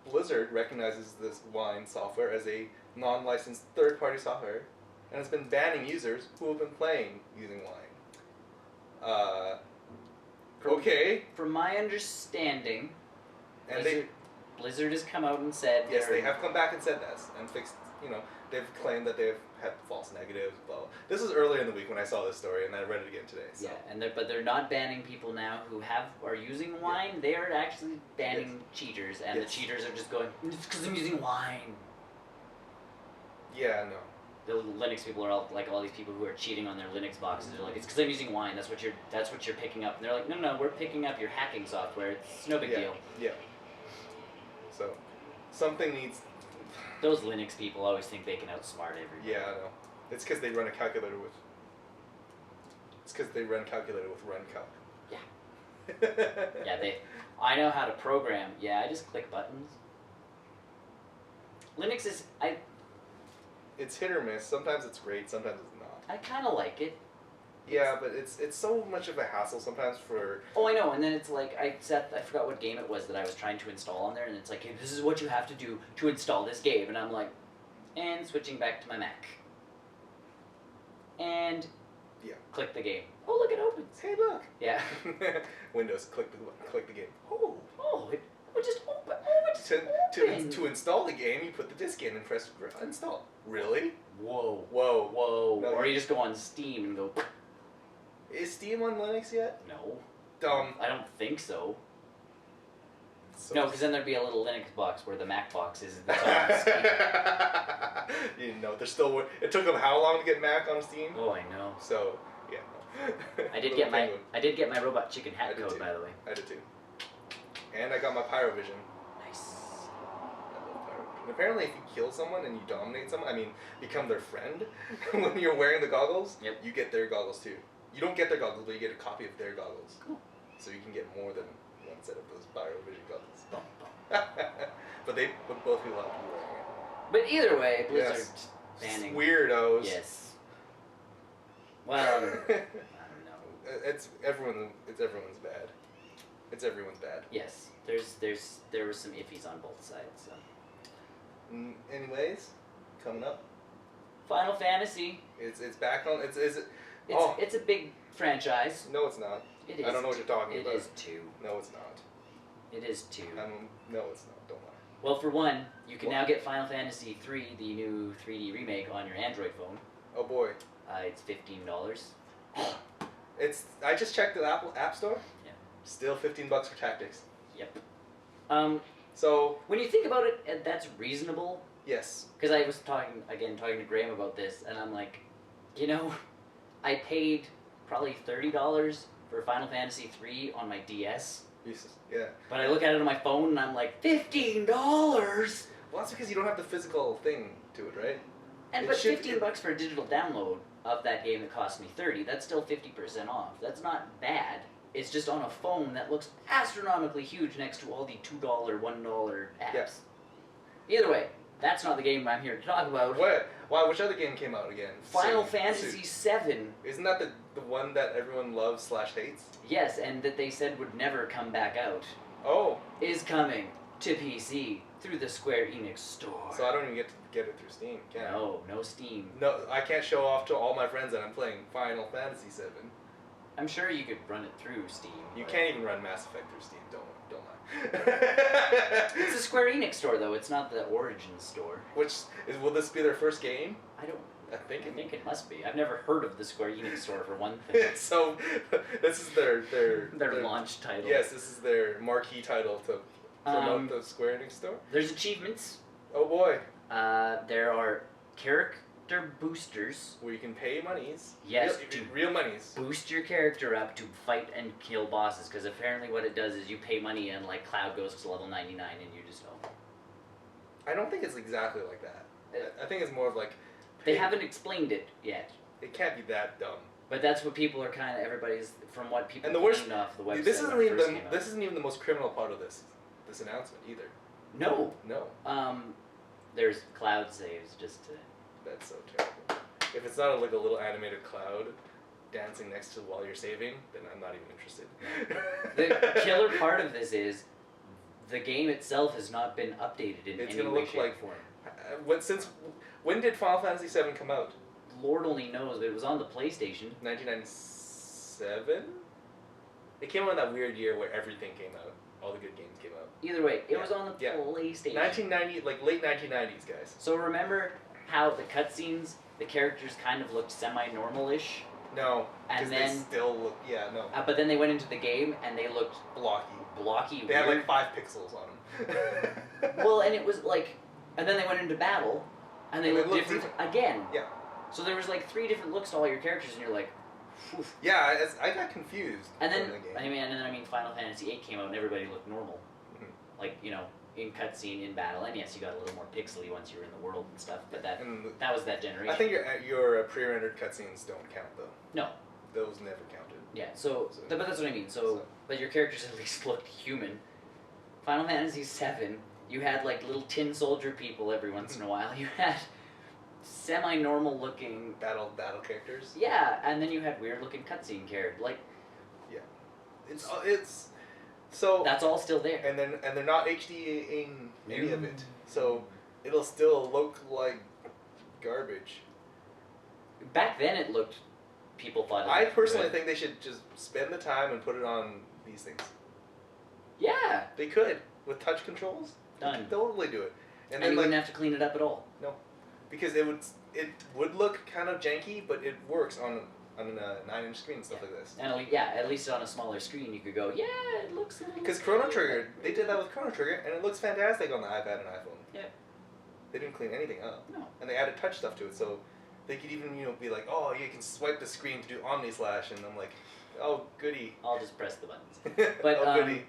Blizzard recognizes this Wine software as a non-licensed third-party software and has been banning users who have been playing using Wine. Okay.
From my understanding,
And
Blizzard has come out and said...
Yes, they have come back and said this and fixed, they've claimed that they've had false negatives, blah, blah. This was earlier in the week when I saw this story, and I read it again today. So.
Yeah, but they're not banning people now who are using Wine. Yeah. They are actually banning cheaters, and the cheaters are just going, it's because I'm using Wine.
Yeah, no.
The Linux people are all these people who are cheating on their Linux boxes. They're like, it's because I'm using Wine. That's what you're picking up. And they're like, no, we're picking up your hacking software. It's no big deal.
Yeah. So, something needs.
Those Linux people always think they can outsmart everybody.
Yeah, I know. It's because they run a calculator with. It's because they run calculator with run calc.
Yeah. Yeah, I know how to program. Yeah, I just click buttons. Linux is
It's hit or miss. Sometimes it's great. Sometimes it's not.
I kind of like it.
Yeah, but it's so much of a hassle sometimes for.
Oh, I know. And then it's like I forgot what game it was that I was trying to install on there, and it's like, hey, this is what you have to do to install this game, and I'm like, and switching back to my Mac. And
Yeah.
click the game. Oh, look, it opens.
Hey, look.
Yeah.
Windows. Click the game. Oh.
Oh, it just open. Oh, it just opened.
To install the game, you put the disc in and press install. Really?
Whoa.
Whoa.
Whoa.
No,
or you just go on Steam and go.
Is Steam on Linux yet?
No.
Dumb.
I don't think so.
So
No, because then there'd be a little Linux box where the Mac box is. That's on Steam.
You know, they're still. It took them how long to get Mac on Steam?
Oh, I know.
So yeah.
I did
Little
get my Robot Chicken hat
I did
code,
too.
by the way.
I did too. And I got my Pyrovision.
Nice.
I love Pyrovision. And apparently, if you kill someone and you dominate someone, I mean, become their friend, when you're wearing the goggles,
Yep.
you get their goggles too. You don't get their goggles, but you get a copy of their goggles.
Cool.
So you can get more than one set of those Pyrovision goggles.
Bum, bum.
But they would both be allowed to be wearing it.
But either way, Blizzard
Yes.
banning.
Weirdos.
Yes. Well, I don't know.
It's everyone's bad. It's everyone's bad.
Yes, there were some iffies on both sides. So.
Anyways, coming up,
Final Fantasy.
it's back on.
It's a big franchise.
No, it's not.
It is.
I don't know what you're talking about.
It is too.
No, it's not.
It is too.
No, it's not. Don't lie.
Well, for one, you can now get Final Fantasy III, the new 3D remake, on your Android phone.
Oh boy.
It's $15.
I just checked the Apple App Store.
Yeah.
Still $15 for Tactics.
Yep.
So
When you think about it, that's reasonable.
yes.
Because I was talking to Graham about this, and I'm like, I paid probably $30 for Final Fantasy III on my DS.
Jesus. Yeah.
But I look at it on my phone, and I'm like, $15.
Well, that's because you don't have the physical thing to it, right?
And
It
but
should-
$15 for a digital download of that game that cost me $30. That's still 50% off. That's not bad. It's just on a phone that looks astronomically huge next to all the $2, $1 apps.
Yeah.
Either way, that's not the game I'm here to talk about.
What? Why? Which other game came out again?
Final
Soon.
Fantasy VII.
Isn't that the one that everyone loves / hates?
Yes, and that they said would never come back out,
Oh,
is coming to PC through the Square Enix store.
so I don't even get to get it through Steam, can I?
No Steam.
No, I can't show off to all my friends that I'm playing Final Fantasy VII.
I'm sure you could run it through Steam.
You
but-
can't even run Mass Effect through Steam. Don't lie.
It's the Square Enix store, though. It's not the Origin store.
Will this be their first game?
I
I think
think it must be. I've never heard of the Square Enix store for one thing.
So this is their
Their launch title.
Yes, this is their marquee title to promote the Square Enix store.
There's achievements.
Oh boy,
There are character boosters.
where you can pay monies.
Yes,
real monies.
Boost your character up to fight and kill bosses, because apparently what it does is you pay money and like Cloud goes to level 99 and you just don't.
I don't think it's exactly like that. I think it's more of like
They haven't explained it yet.
It can't be that dumb.
But that's what people are kind of, everybody's, from what people
And the worst-
gleaned off the website
This
when
isn't
it
even
first came out.
this isn't even the most criminal part of this announcement either.
No.
No,
There's Cloud saves just to...
that's so terrible. If it's not like a little animated Cloud dancing next to while you're saving, then I'm not even interested.
The killer part of this is the game itself has not been updated in
It's
any
gonna
way,
look
shape,
like-
or form.
When did Final Fantasy VII come out?
Lord only knows, but it was on the PlayStation.
1997? It came out in that weird year where everything came out. All the good games came out.
Either way, it
Yeah,
was on the
yeah.
PlayStation.
1990, like late 1990s, guys.
So remember how the cutscenes, the characters kind of looked semi-normal-ish?
No,
And
because they
then-
still look, yeah, no,
But then they went into the game and they looked
blocky.
blocky,
They had
weird.
like 5 pixels on them.
Well, and it was like... And then they went into battle and they
And they
looked
looked
different again.
Yeah.
So there was like 3 different looks to all your characters and you're like... Phew.
Yeah, I got confused.
And then,
in the game.
I mean, Final Fantasy VIII came out and everybody looked normal.
Mhm.
Like, in cutscene in battle, and yes, you got a little more pixely once you were in the world and stuff. But that
And
that was that generation.
I think your pre-rendered cutscenes don't count though.
No.
Those never counted.
Yeah. But that's what I mean. But your characters at least looked human. Final Fantasy VII, you had like little tin soldier people every once in a while. You had semi-normal looking
battle characters.
Yeah, and then you had weird looking cutscene characters. Like,
yeah, it's so
that's all still there.
And they're not HDing any of it, so it'll still look like garbage.
Back then, it looked. People thought.
I personally think they should just spend the time and put it on these things.
Yeah.
They could with touch controls.
Done.
They could totally do it,
and then you wouldn't have to clean it up at all.
No, because it would look kind of janky, but it works on a 9-inch screen and stuff like this.
And at least on a smaller screen, you could go, yeah, it looks.
Because Chrono Trigger, they did that with Chrono Trigger, and it looks fantastic on the iPad and iPhone.
Yeah.
They didn't clean anything up.
No.
And they added touch stuff to it, so they could even be like, oh, you can swipe the screen to do Omni Slash, and I'm like, oh, goody.
I'll just press the buttons. But
oh, goody.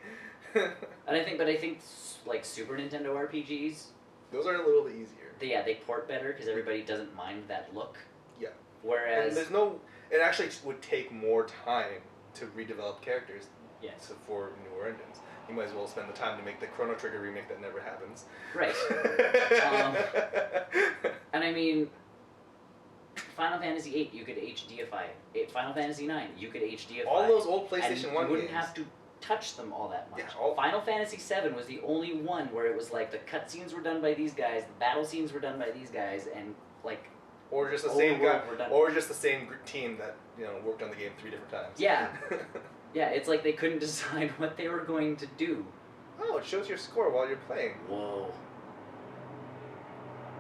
and I think like Super Nintendo RPGs.
Those are a little bit easier.
They port better because everybody doesn't mind that look.
Yeah.
Whereas
it actually would take more time to redevelop characters.
Yes.
For newer engines, you might as well spend the time to make the Chrono Trigger remake that never happens.
Right. And I mean, Final Fantasy VIII, you could HDify it. Final Fantasy IX, you could HDify.
All those old PlayStation 1 games.
You wouldn't have to touch them all that much.
Yeah,
Final Fantasy VII was the only one where it was like the cutscenes were done by these guys, the battle scenes were done by these guys, and like.
Or just the same guy, or just the same team that worked on the game 3 different times.
Yeah. Yeah, it's like they couldn't decide what they were going to do.
Oh, it shows your score while you're playing.
Whoa.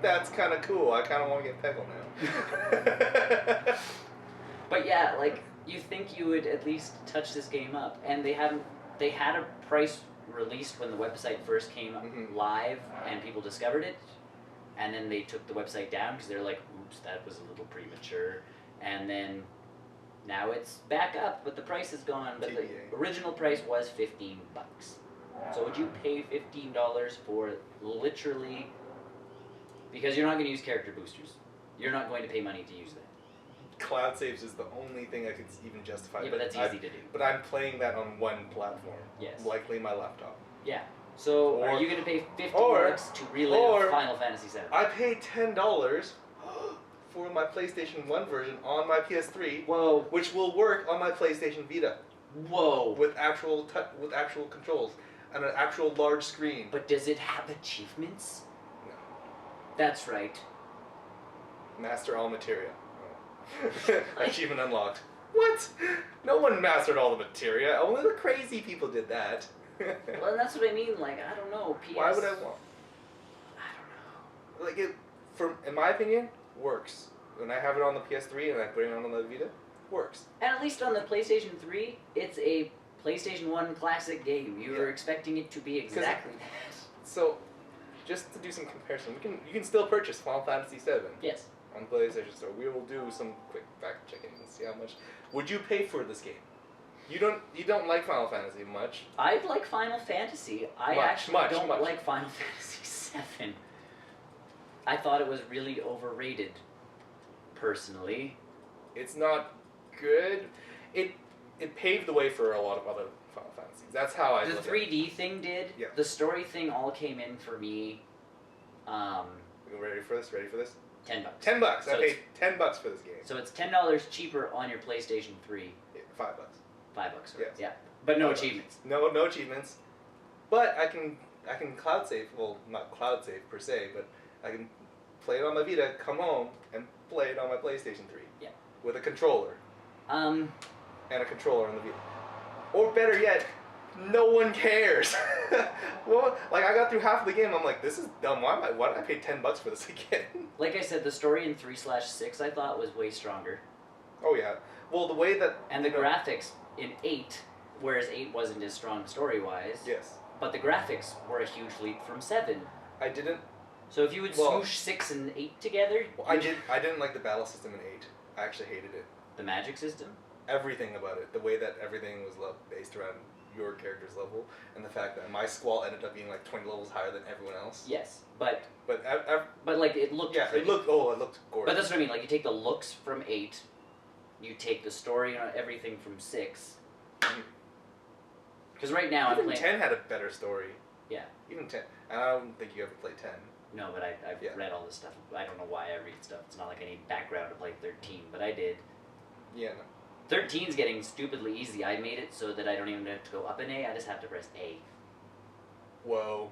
That's kind of cool. I kind of want to get Peggle now.
But yeah, like, you think you would at least touch this game up. And they had a price released when the website first came live and people discovered it. And then they took the website down because they're like, oops, that was a little premature. And then now it's back up, but the price is gone. But the original price was $15. So would you pay $15 for literally... Because you're not going to use character boosters. You're not going to pay money to use that.
Cloud saves is the only thing I could even justify.
Yeah, but that's easy to do.
But I'm playing that on one platform.
Yes.
Likely my laptop.
Yeah. So are you going to pay $50 to relive Final Fantasy VII?
I paid $10 for my PlayStation 1 version on my PS3.
Whoa.
Which will work on my PlayStation Vita.
Whoa.
With actual controls and an actual large screen.
But does it have achievements?
No.
That's right.
Master all materia. Oh. Achievement unlocked. What? No one mastered all the materia. Only the crazy people did that.
Well, that's what I mean. Like, I don't know.
Why would I want?
I don't know.
Like in my opinion, works. When I have it on the PS3 and I put it on the Vita, works.
And at least on the PlayStation 3, it's a PlayStation 1 classic game. You were expecting it to be exactly that.
So, just to do some comparison, you can still purchase Final Fantasy VII.
Yes.
On PlayStation Store. We will do some quick fact checking and see how much. Would you pay for this game? You don't like Final Fantasy much.
I like Final Fantasy. I actually don't like Final Fantasy VII. I thought it was really overrated, personally.
It's not good. It paved the way for a lot of other Final Fantasies. That's how I look at it.
The 3D thing did.
Yeah.
The story thing all came in for me.
Ready for this?
$10.
$10.
So
I paid $10 for this game.
So it's $10 cheaper on your PlayStation 3.
Yeah, $5.
$5, right?
Yes.
Yeah. But no achievements.
No achievements. But I can cloud save. Well, not cloud save per se, but I can play it on my Vita, come home, and play it on my PlayStation 3.
Yeah.
With a controller. And a controller on the Vita. Or better yet, no one cares. Well, like I got through half of the game, I'm like, this is dumb. Why did I pay $10 for this again?
Like I said, the story in 3/6 I thought was way stronger.
Oh yeah. Well, the way that...
And the graphics in 8, whereas 8 wasn't as strong story-wise.
Yes.
But the graphics were a huge leap from 7.
I didn't...
So if you would smoosh 6 and 8 together...
Well, I didn't like the battle system in 8. I actually hated it.
The magic system?
Everything about it. The way that everything was based around your character's level, and the fact that my squall ended up being like 20 levels higher than everyone else.
Yes, but
But
like it looked.
yeah,
pretty.
it looked gorgeous.
But that's what I mean. Like you take the looks from 8, you take the story and everything from 6. Because right now
Even
I'm playing.
10 had a better story.
Yeah.
Even 10. And I don't think you ever played 10.
No, but I've
Yeah.
read all this stuff. I don't know why I read stuff. It's not like I need background to play 13, but I did.
Yeah, no.
13's getting stupidly easy. I made it so that I don't even have to go up an A. I just have to press A.
Whoa.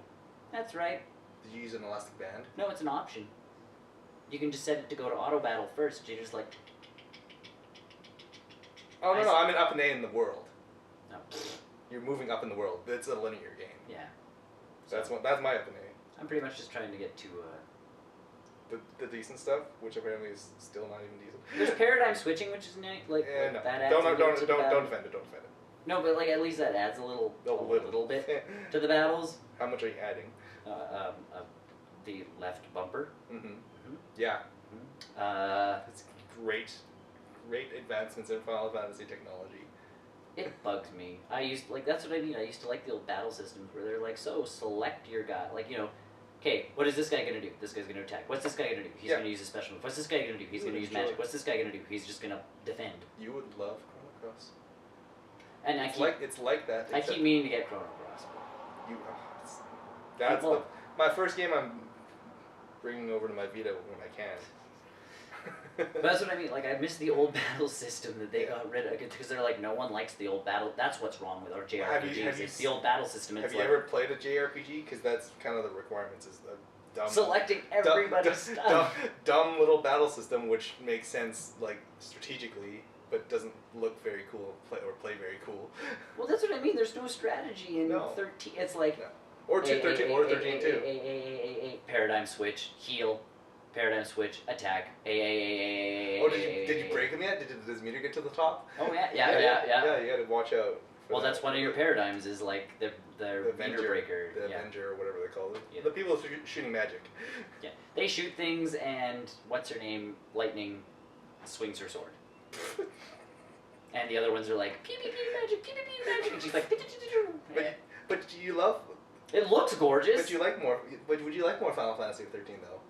That's right.
Did you use an elastic band?
No, it's an option. You can just set it to go to auto battle first. You just like.
Oh, no, I mean up and A in the world.
No.
You're moving up in the world. It's a linear game.
Yeah.
That's my up and A.
I'm pretty much just trying to get to.
The decent stuff, which apparently is still not even decent.
There's paradigm switching, which is nice. Like,
Yeah, no.
that adds
Don't
a little to the
defend
battle.
it. Don't defend it.
No, but like at least that adds a little bit to the battles.
How much are you adding?
The left bumper.
Mm-hmm.
Mm-hmm.
Yeah.
Mm-hmm.
It's great advancements in Final Fantasy technology.
It bugs me. That's what I mean. I used to like the old battle systems where they're like, so select your guy. Like, you know, okay, what is this guy gonna do? This guy's gonna attack. What's this guy gonna do? He's gonna use a special move. What's this guy gonna do? He's gonna use magic. What's this guy gonna do? He's just gonna defend.
You would love Chrono Cross.
And
It's like that.
I keep meaning to get Chrono Cross.
My first game I'm bringing over to my Vita when I can.
But that's what I mean. Like, I miss the old battle system that they got rid of because they're like, no one likes the old battle. That's what's wrong with our JRPGs. It's the old battle system.
Have you ever played a JRPG? Because that's kind of the requirements. Is the dumb
selecting everybody's stuff.
Dumb little battle system, which makes sense like strategically, but doesn't look very cool or play very cool.
Well, that's what I mean. There's no strategy in 13. It's like
or 13 or 13 too.
Paradigm switch, heal. Paradigm switch, attack,
Oh, did you break him yet? Did his meter get to the top?
Oh yeah.
Yeah, you got to watch out.
Well, that's one of your paradigms is like the meter breaker.
The Avenger or whatever they call it.
Yeah.
The people shooting magic.
Yeah, they shoot things and what's her name? Lightning swings her sword. And the other ones are like pew pew pew magic, pew pew pew magic, and she's like.
But do you love?
It looks gorgeous.
But you like more. But would you like more Final Fantasy 13 though?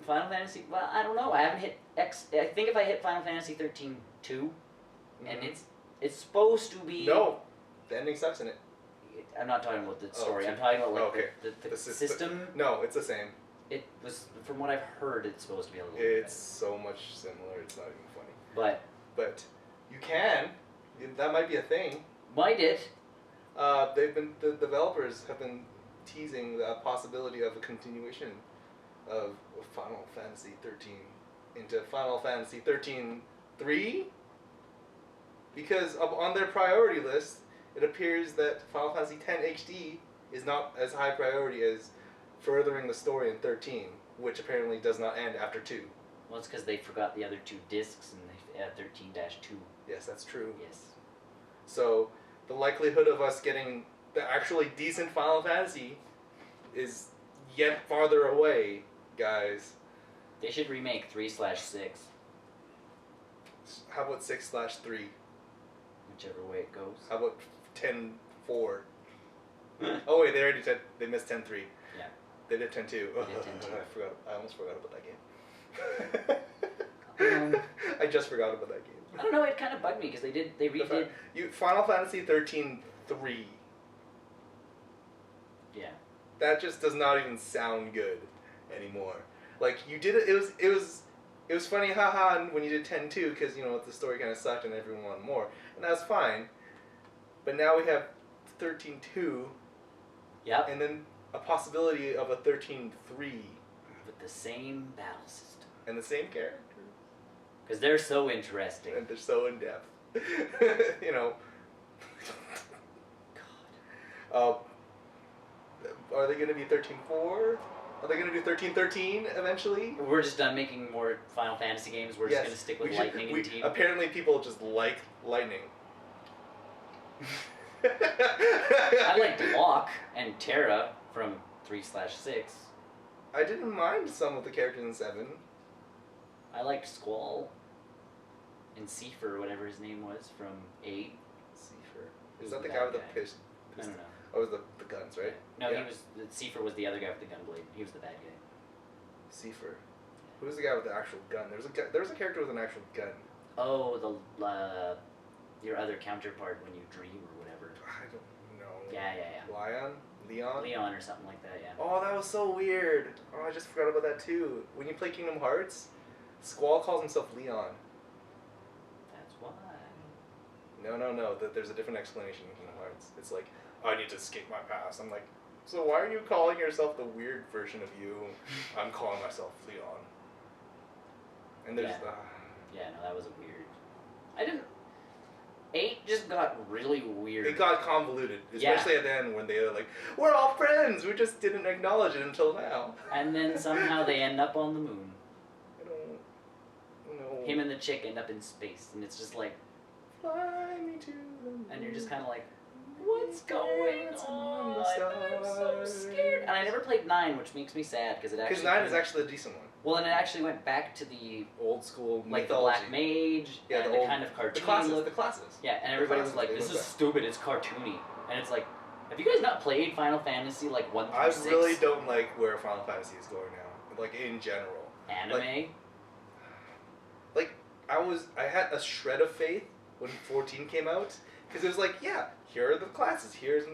Final Fantasy. Well, I don't know. I haven't hit X. I think if I hit Final Fantasy 13 2, and it's supposed to be.
No, the ending sucks in it.
I'm not talking about the story.
Okay.
I'm talking about like the system.
No, it's the same.
It was from what I've heard. It's supposed to be a little.
It's so much similar. It's not even funny.
But
you can. That might be a thing.
Might it?
The developers have been teasing the possibility of a continuation of Final Fantasy 13 into Final Fantasy 13-3, because on their priority list it appears that Final Fantasy X HD is not as high priority as furthering the story in 13, which apparently does not end after 2.
Well, it's because they forgot the other 2 discs and they add 13-2.
Yes, that's true.
Yes.
So the likelihood of us getting the actually decent Final Fantasy is yet farther away, guys.
They should remake 3/6.
How about 6/3?
Whichever way it goes.
How about 10-4? Oh wait, they missed 10-3.
Yeah.
They did 10-2.
They did 10-2.
I almost forgot about that game. I just forgot about that game.
I don't know. It kind of bugged me because they redid.
Final Fantasy 13-3.
Yeah.
That just does not even sound good anymore. Like you did it. It was funny, haha, when you did 10-2 because the story kind of sucked and everyone wanted more, and that's fine. But now we have 13-2.
Yep.
And then a possibility of a 13-3.
With the same battle system.
And the same character.
Because they're so interesting.
And they're so in depth. God. Are they going to be 13-4? Are they going to do 13-13 eventually?
We're just done making more Final Fantasy games. We're just going to stick with Lightning and Team.
Apparently people just like Lightning.
I liked Locke and Terra from 3/6.
I didn't mind some of the characters in 7.
I liked Squall and Seifer, whatever his name was, from 8.
Seifer. Is that the guy with the pistol?
I don't know.
Oh, it was the guns, right?
No,
Yeah.
Seifer was the other guy with the gun blade. He was the bad guy.
Seifer. Who was the guy with the actual gun? There was a character with an actual gun.
Oh, your other counterpart when you dream or whatever.
I don't know.
Yeah. Leon or something like that, yeah.
Oh, that was so weird. Oh, I just forgot about that too. When you play Kingdom Hearts, Squall calls himself Leon.
That's why.
No. There's a different explanation in Kingdom Hearts. It's like, I need to escape my past. I'm like, so why are you calling yourself the weird version of you? I'm calling myself Leon. And there's
Yeah, no, that was a weird. I didn't. 8 just got really weird.
It got convoluted, especially at the end when they were like, we're all friends, we just didn't acknowledge it until now.
And then somehow they end up on the moon.
I don't know.
Him and the chick end up in space, and it's just like,
fly me to the moon.
and you're just kind of like, what's going on? I'm so scared. And I never played 9, which makes me sad because it actually.
Because 9 is actually a decent one.
Well, and it actually went back to the
old school
like
mythology.
the Black Mage, and the kind of cartoony look.
The classes.
Yeah, and everybody was like, "This is stupid. It's cartoony." And it's like, have you guys not played Final Fantasy like 1 through 6?
I really don't like where Final Fantasy is going now. Like in general.
Anime.
Like I had a shred of faith when 14 came out because it was like, yeah, here are the classes. Here's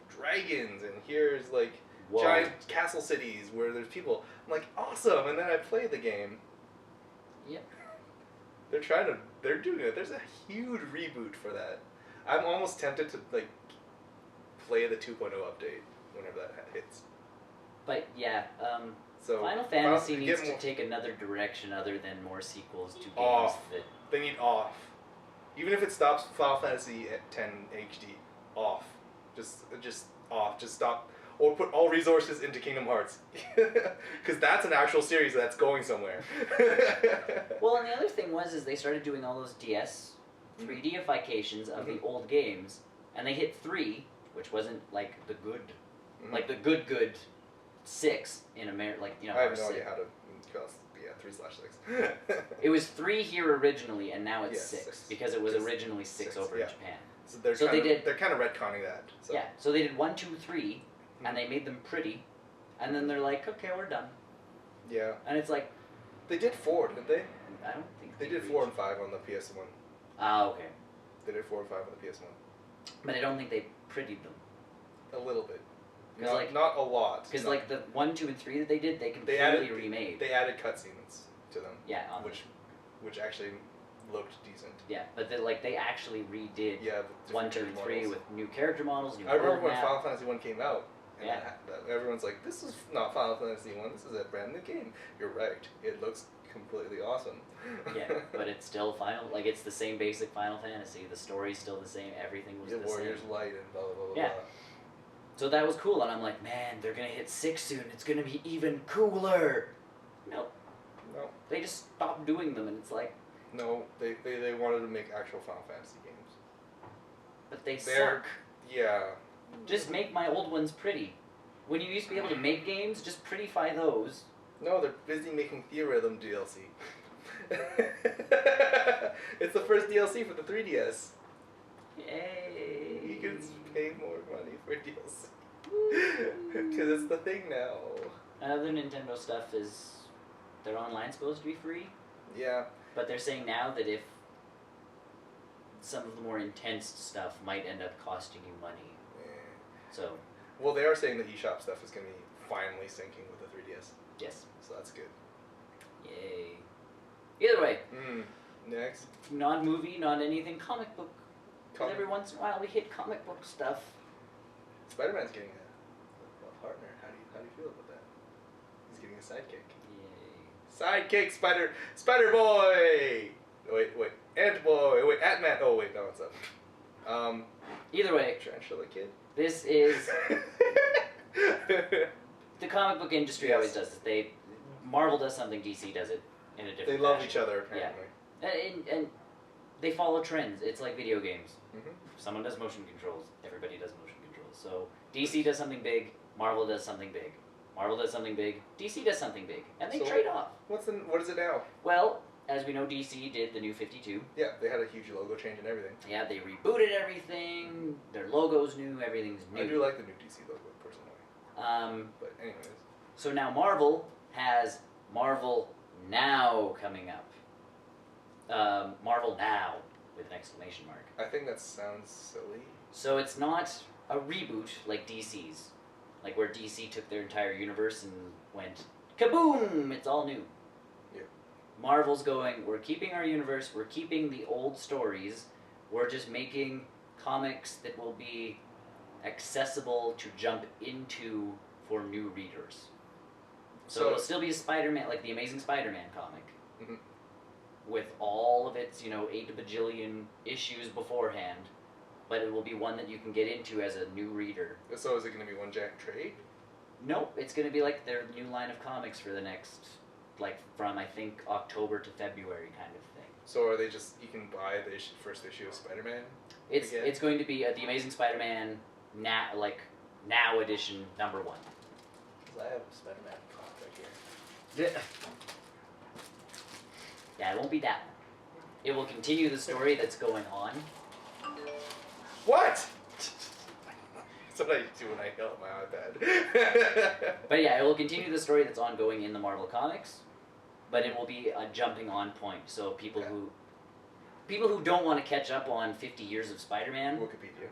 dragons, and here's like.
Whoa.
Giant castle cities where there's people. I'm like, awesome, and then I played the game.
Yep.
They're doing it. There's a huge reboot for that. I'm almost tempted to like play the 2.0 update whenever that hits.
But yeah,
so
Final Fantasy needs to take another direction other than more sequels to games that...
They need off. Even if it stops Final Fantasy at 10 HD, off. Just off. Just stop. Or put all resources into Kingdom Hearts. Because that's an actual series that's going somewhere.
Well, and the other thing is they started doing all those DS 3D-ifications of the old games, and they hit 3, which wasn't like the good, like the good 6 in America, like,
I have no idea how to spell 3/6.
It was 3 here originally, and now it's 6 because it was originally 6 over in Japan.
So they're kind of retconning that. So.
Yeah, so they did 1, 2, 3. And they made them pretty, and then they're like, okay, we're done.
Yeah.
And it's like...
They did 4, didn't they?
I don't think
they did 4 and 5 on the PS1.
Ah, okay.
They did 4 and 5 on the PS1.
But I don't think they prettied them.
A little bit.
Not
a lot.
Because like the 1, 2, and 3 that they did, they completely remade.
They added cutscenes to them.
Yeah.
Which actually looked decent.
Yeah, but they actually redid 1, 2, and 3 with new character models, new
I remember when Final Fantasy 1 came out. And
yeah.
Everyone's like, this is not Final Fantasy 1, this is a brand new game. You're right. It looks completely awesome.
Yeah, but it's still it's the same basic Final Fantasy. The story's still the same. Everything was the same.
Warriors Light and blah, blah, blah,
yeah.
blah.
So that was cool, and I'm like, man, they're going to hit 6 soon. It's going to be even cooler. No. They just stopped doing them, and it's like...
No, they wanted to make actual Final Fantasy games.
But they suck.
Yeah.
Just make my old ones pretty. When you used to be able to make games, just prettify those.
No, they're busy making Theorhythm DLC. It's the first DLC for the 3DS.
Yay!
You can pay more money for DLC. Because it's the thing now.
Another Nintendo stuff is their online supposed to be free.
Yeah.
But they're saying now that if some of the more intense stuff might end up costing you money. So.
Well, they are saying the eShop stuff is going to be finally syncing with the 3DS.
Yes.
So that's good.
Yay. Either way.
Next.
Not movie, not anything. Comic book. Because every once in a while we hit comic book stuff.
Spider-Man's getting a partner. How do you feel about that? He's getting a sidekick.
Yay.
Sidekick Spider Boy! Wait. Ant-Boy! Wait, Ant-Man! Oh, wait, no, it's up.
Either way.
Tarantula Kid?
This is... The comic book industry always does this. Marvel does something, DC does it in a different
They love
fashion.
each other, apparently.
Yeah. And they follow trends. It's like video games.
Mm-hmm.
If someone does motion controls, everybody does motion controls. So DC does something big, Marvel does something big. Marvel does something big, DC does something big. And they trade off.
What is it now?
Well, as we know, DC did the new 52.
Yeah, they had a huge logo change and everything.
Yeah, they rebooted everything. Their logo's new. Everything's new.
I do like the new DC logo personally. But anyways.
So now Marvel has Marvel Now coming up. Marvel Now with an exclamation mark.
I think that sounds silly.
So it's not a reboot like DC's, like where DC took their entire universe and went kaboom, it's all new.
Yeah.
Marvel's going, we're keeping our universe, we're keeping the old stories, we're just making comics that will be accessible to jump into for new readers. So it'll still be a Spider-Man, like the Amazing Spider-Man comic, with all of its, 8 bajillion issues beforehand, but it will be one that you can get into as a new reader.
So is it going to be one giant trade?
Nope, it's going to be like their new line of comics for the next, from I think October to February kind of thing.
So are they just, you can buy the first issue of Spider-Man?
It's going to be the Amazing Spider-Man now edition #1.
Because I have a Spider-Man comic right here.
Yeah, it won't be that one. It will continue the story that's going on.
What? That's what I do when I yell at my iPad.
But yeah, it will continue the story that's ongoing in the Marvel Comics, but it will be a jumping on point. So people who don't want to catch up on 50 years of Spider-Man
Wikipedia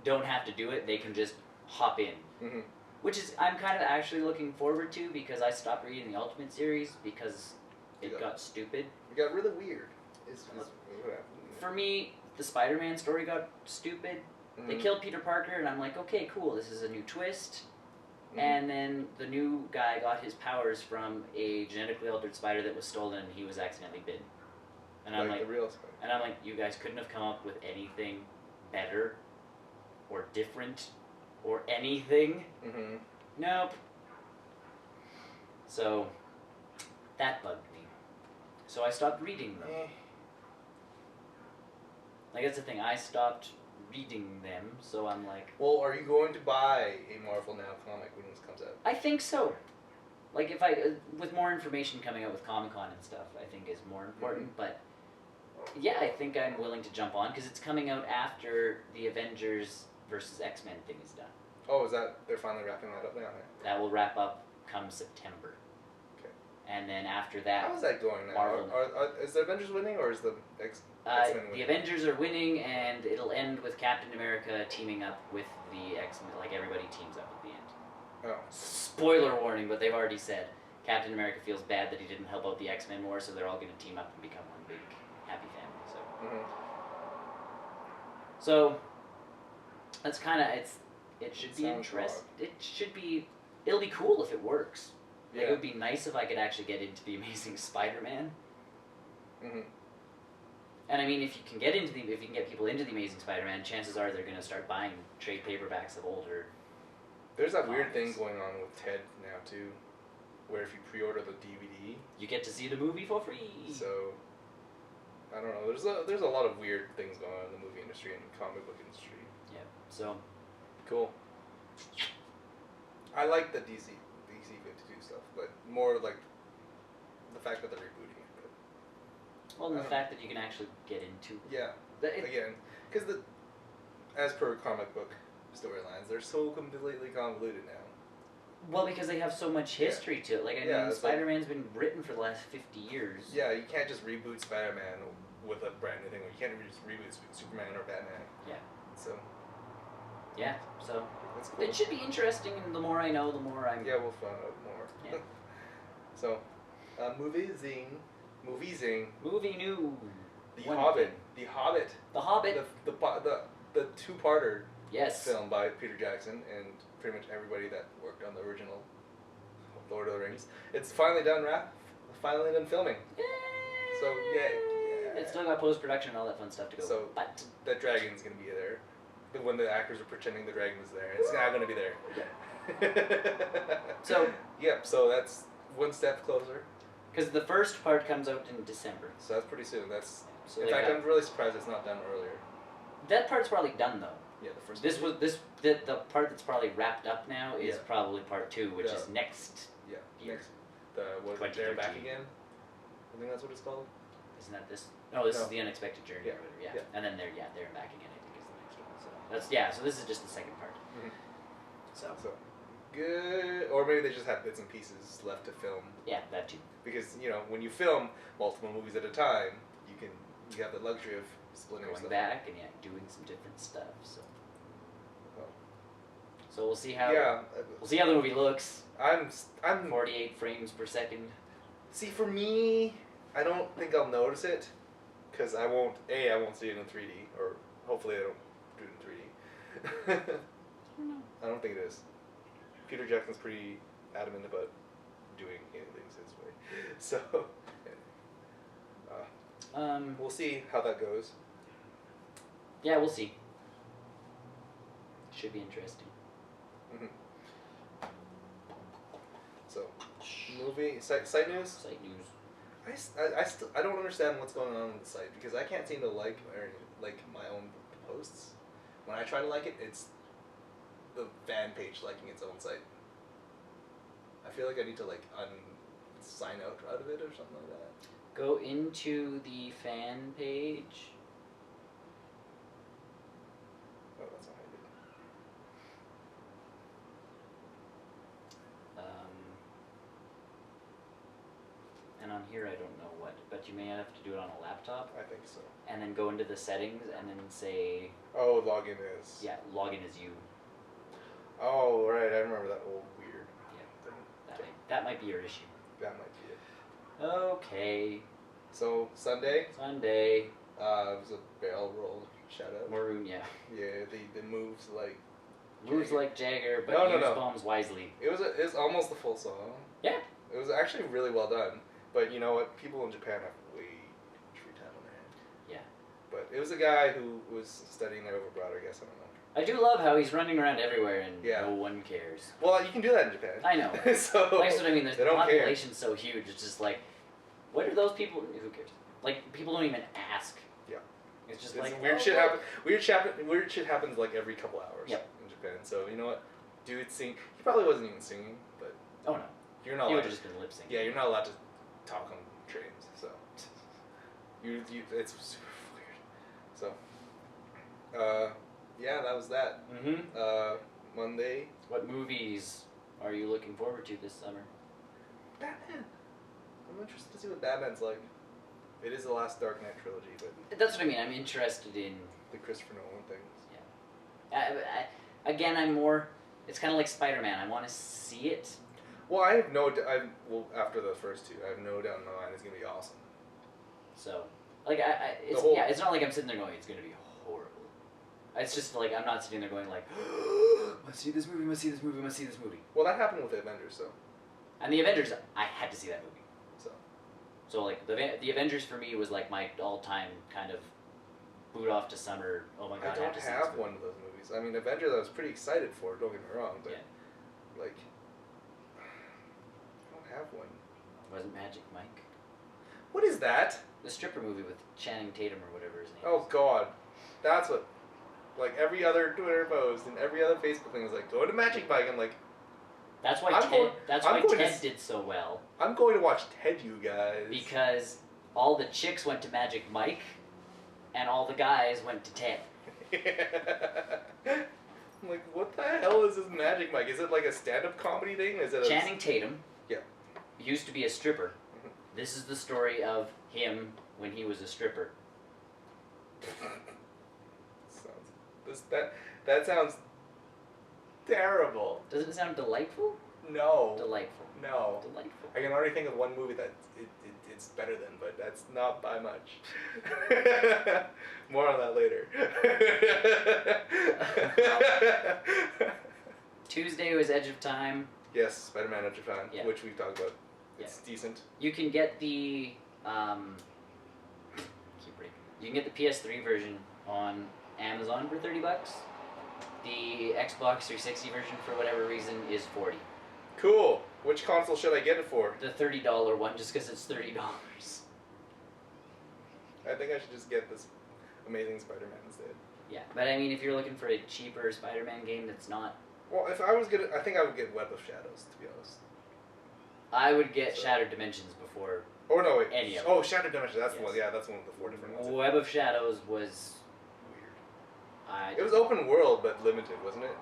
don't have to do it. They can just hop in.
Mm-hmm.
Which is, I'm kind of actually looking forward to, because I stopped reading the Ultimate series because it got stupid.
It got really weird. What happened?
For me, the Spider-Man story got stupid. Mm-hmm. They killed Peter Parker, and I'm like, okay, cool, this is a new twist. Mm-hmm. And then the new guy got his powers from a genetically altered spider that was stolen, and he was accidentally bitten. And I'm like,
the real spider.
And I'm like, you guys couldn't have come up with anything better or different or anything?
Mm-hmm.
Nope. So that bugged me. So I stopped reading them. Like, that's the thing, I stopped reading them, so I'm like...
Well, are you going to buy a Marvel Now comic when this comes out?
I think so. Like, with more information coming out with Comic-Con and stuff, I think is more important, but... Yeah, I think I'm willing to jump on, because it's coming out after the Avengers versus X-Men thing is done.
Oh, is that... They're finally wrapping that up now?
That will wrap up come September.
Okay.
And then after that...
How is that going now? Is the Avengers winning, or is the X-Men winning?
The Avengers are winning, and it'll end with Captain America teaming up with the X-Men. Like, everybody teams up at the end.
Oh.
Spoiler warning, but they've already said Captain America feels bad that he didn't help out the X-Men more, so they're all going to team up and become one big happy family. So, So that's kind of it should be interesting. It should be. It'll be cool if it works. Like, it would be nice if I could actually get into the Amazing Spider-Man. Mm-hmm. And I mean, if you can get people into the Amazing Spider-Man, chances are they're going to start buying trade paperbacks of older.
There's that weird thing going on with Ted now too, where if you pre-order the DVD,
you get to see the movie for free.
So, I don't know. There's a lot of weird things going on in the movie industry and comic book industry.
Yeah. So,
cool. I like the DC 52 stuff, but more like the fact that they're rebooting it. But
well, and the fact that you can actually get into.
Yeah. Again, because as per comic book storylines, they're so completely convoluted now.
Well, because they have so much history to it. Like, I mean, Spider-Man's been written for the last 50 years.
Yeah, you can't just reboot Spider-Man with a brand new thing. You can't just reboot Superman or Batman.
Yeah.
So.
Yeah, so.
That's cool.
It should be interesting, and the more I know, the more I'm...
Yeah, we'll find out more.
Yeah.
So, movie zing.
Movie news.
The Hobbit. The Hobbit. The two-parter.
Yes.
Film by Peter Jackson and pretty much everybody that worked on the original Lord of the Rings. It's finally done filming.
Yay!
So yay!
It's still got post-production and all that fun stuff to go.
So
but
that dragon's gonna be there. When the actors were pretending the dragon was there, it's not gonna be there.
So
so that's one step closer.
Because the first part comes out in December.
So that's pretty soon.
So
in fact, I'm really surprised it's not done earlier.
That part's probably done though.
Yeah, the first.
The part that's probably wrapped up now is probably part 2, which is next year.
Next. They're back again. I think that's what it's called.
Isn't that this? No, this
No.
is The Unexpected Journey.
Yeah.
Or whatever, yeah.
Yeah.
And then they're back again. I think is the next one. So so this is just the second part.
Mhm.
So
So good, or maybe they just have bits and pieces left to film.
yeah, that too.
Because when you film multiple movies at a time, you have the luxury of splitting
Going
stuff.
back and doing some different stuff. So
Oh.
so we'll see how
Yeah,
we'll see how the movie looks.
I'm
48 frames per second.
See, for me, I don't think I'll notice it, because I won't see it in 3D, or hopefully I don't do it in 3D. I don't think it is. Peter Jackson's pretty adamant about doing things his way. So, we'll see how that goes.
Yeah, we'll see. Should be interesting.
Mm-hmm. So, movie, site news?
Site news.
I don't understand what's going on with the site, because I can't seem to like my own posts. When I try to like it, it's the fan page liking its own site. I feel like I need to sign out of it or something like that.
Go into the fan page.
Oh, that's not how you do it.
And on here, I don't know what, but you may have to do it on a laptop.
I think so.
And then go into the settings and then say,
Oh, login is.
yeah, login as you.
Oh, right. I remember that old weird thing.
That might be your issue.
That might be it.
Okay.
So, Sunday,
Sunday.
it was a barrel roll shout out.
Maroon, yeah.
Yeah, the moves like.
Moves
Jagger.
like Jagger, but
No,
use
no.
bombs wisely.
It's almost the full song.
Yeah.
It was actually really well done. But you know what? People in Japan have way too much free time on their hands.
Yeah.
But it was a guy who was studying there overbroad, I guess. I don't know.
I do love how he's running around everywhere and
Yeah.
no one cares.
Well, you can do that in Japan.
I know.
So
That's what I mean. There's
they
the
don't care.
population's so huge. It's just like, what are those people? Who cares? Like, people don't even ask.
Yeah.
It's just
It's
like
weird shit
well,
happens. Weird shit happens like every couple hours
Yep.
in Japan. So you know what? Dude, sing. He probably wasn't even singing, but
Oh no.
you're not
He would
allowed
have
to.
just been lip syncing.
Yeah, you're not allowed to talk on trains. So it's super weird. So yeah, that was that.
Mm-hmm.
Monday.
What movies are you looking forward to this summer?
Batman. I'm interested to see what Batman's like. It is the last Dark Knight trilogy, but
That's what I mean. I'm interested in.
the Christopher Nolan things.
Again, I'm more. It's kind of like Spider-Man. I want to see it.
Well, after the first two, I have no doubt in my mind it's gonna be awesome.
So, like, it's not like I'm sitting there going, it's gonna be horrible. It's just like I'm not sitting there going like, must see this movie, must see this movie, must see this movie.
Well, that happened with the Avengers, so.
And the Avengers, I had to see that movie.
So
like the Avengers for me was like my all-time kind of boot off to summer. Oh my god,
I don't
have to see
have
this
one of those movies. I mean, Avengers, I was pretty excited for. Don't get me wrong, but like, I don't have one.
Wasn't Magic Mike?
What is that?
The stripper movie with Channing Tatum or whatever his name
Oh
is.
God, that's what. Like every other Twitter post and every other Facebook thing is like, go to Magic Mike. I'm like,
That's why
I'm going
Ted
to
did so well.
I'm going to watch Ted, you guys.
Because all the chicks went to Magic Mike, and all the guys went to Ted.
I'm like, what the hell is this Magic Mike? Is it like a stand-up comedy thing? Is it
Channing Tatum
Yeah.
used to be a stripper.
Mhm.
This is the story of him when he was a stripper.
That sounds terrible.
Doesn't it sound delightful?
No.
Delightful.
No.
Delightful.
I can already think of one movie that it's better than, but that's not by much. More on that later.
Tuesday was Edge of Time.
Yes, Spider-Man Edge of Time,
Yeah.
which we've talked about. It's decent.
You can get the you can get the PS3 version on Amazon for $30. The Xbox 360 version, for whatever reason, is $40.
Cool. Which console should I get it for?
The $30 one, just because it's $30.
I think I should just get this Amazing Spider-Man instead.
Yeah, but I mean, if you're looking for a cheaper Spider-Man game that's not...
Well, if I was gonna, I think I would get Web of Shadows, to be honest.
I would get Shattered Dimensions before.
Oh no, wait.
Any of
Oh,
them.
Shattered Dimensions. That's the
Yes.
one. Yeah, that's one of the 4 different ones.
Web of Shadows was
Weird. It was open world, but limited, wasn't it?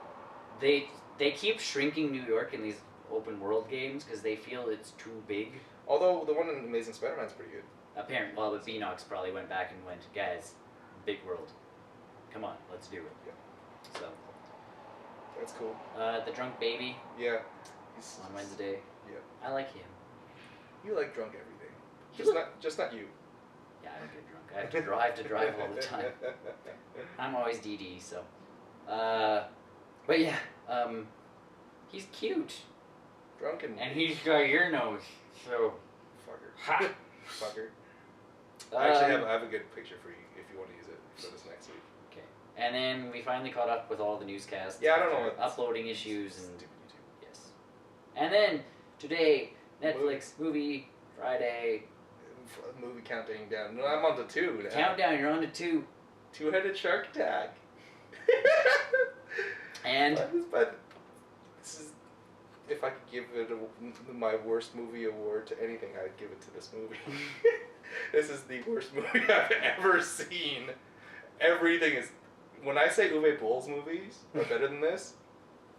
They keep shrinking New York in these open world games because they feel it's too big.
Although the one in Amazing Spider-Man's pretty good.
Apparently, well, but Beanox probably went back and went, guys, big world. Come on, let's do it.
Yeah.
So.
That's cool.
The Drunk Baby.
Yeah.
On Wednesday.
Yeah.
I like him.
You like drunk everything. Just not you.
Yeah, I don't get drunk. I have to drive all the time. I'm always DD, so. But yeah, he's cute.
Drunk and
he's got your nose, so.
Fucker.
Ha!
Fucker. I actually have a good picture for you if you want to use it for this next week.
Okay. And then we finally caught up with all the newscasts.
Yeah, I don't know what
uploading issues and
stupid YouTube.
yes. And then today, Netflix movie Friday.
Movie counting down. No, I'm on to 2 now.
Countdown. You're on to 2.
2-headed shark attack.
And
but this is, if I could give it my worst movie award to anything, I'd give it to this movie. This is the worst movie I've ever seen. Everything is. When I say Uwe Boll's movies are better than this,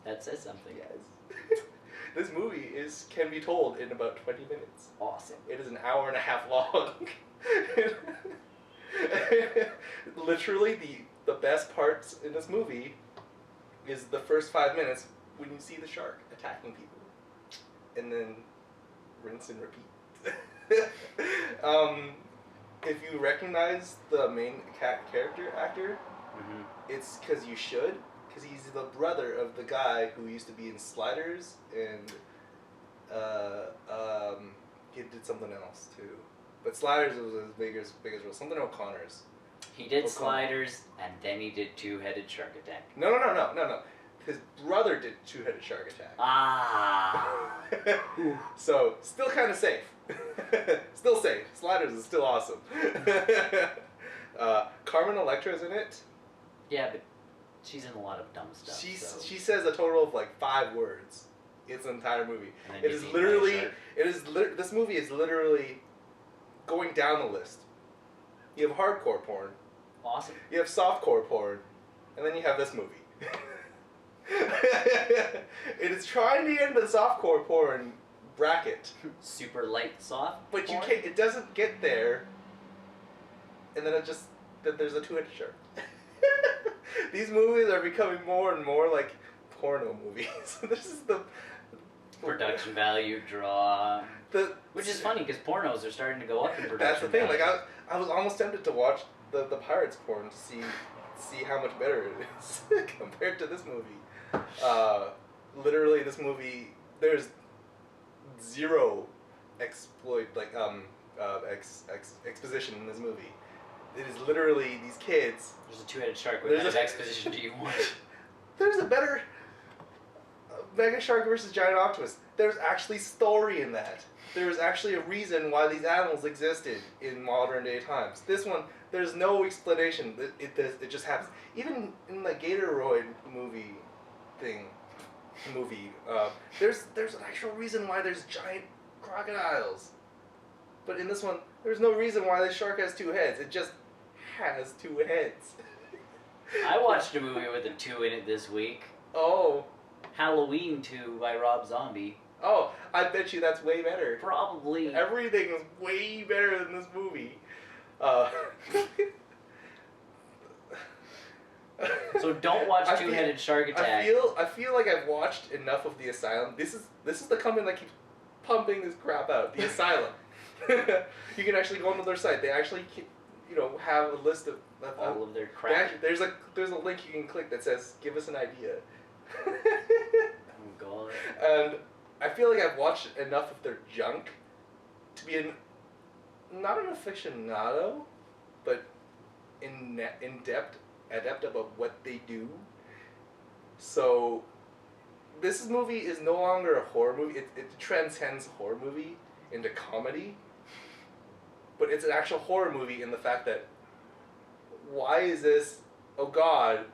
that says something.
yes. This movie can be told in about 20 minutes.
Awesome.
It is an hour and a half long. Literally, the best parts in this movie is the first 5 minutes when you see the shark attacking people. And then rinse and repeat. If you recognize the main character actor, it's because you should. Because he's the brother of the guy who used to be in Sliders, and he did something else too. But Sliders was his biggest role. Something O'Connor's.
He did Sliders, and then he did Two-Headed Shark Attack.
No. His brother did Two-Headed Shark Attack.
Ah.
So, still kind of safe. Still safe. Sliders is still awesome. Carmen Electra's in it.
Yeah, but she's in a lot of dumb stuff.
She says a total of like 5 words. It's an entire movie. It is literally. This movie is literally going down the list. You have hardcore porn.
Awesome.
You have softcore porn, and then you have this movie. It is trying to get into the softcore porn bracket.
Super light soft.
But
porn?
you can't. It doesn't get there. And then there's a two-headed shark. These movies are becoming more and more like porno movies. This is the
production value draw. Which is funny because pornos are starting to go up in production.
That's the thing.
value.
Like I was almost tempted to watch the pirates porn to see how much better it is compared to this movie. Literally, this movie there's zero exposition in this movie. It is literally these kids.
There's a two-headed shark. What kind of exposition do you want?
There's a better Mega Shark versus Giant Octopus. There's actually story in that. There's actually a reason why these animals existed in modern day times. This one, there's no explanation. It just happens. Even in the Gatoroid movie, there's an actual reason why there's giant crocodiles. But in this one, there's no reason why the shark has 2 heads. It just has 2 heads.
I watched a movie with a 2 in it this week.
Oh.
Halloween 2 by Rob Zombie.
Oh, I bet you that's way better.
Probably.
Everything is way better than this movie.
So don't watch Two-Headed Shark Attack.
I feel like I've watched enough of The Asylum. This is the company that keeps pumping this crap out. The Asylum. You can actually go onto their site. They actually keep, have a list of
all of their crap.
There's a link you can click that says "Give us an idea."
Oh God. And
I feel like I've watched enough of their junk to be not an aficionado, but in depth adept about what they do. So this movie is no longer a horror movie. It transcends horror movie into comedy. But it's an actual horror movie in the fact that why is this? Oh God,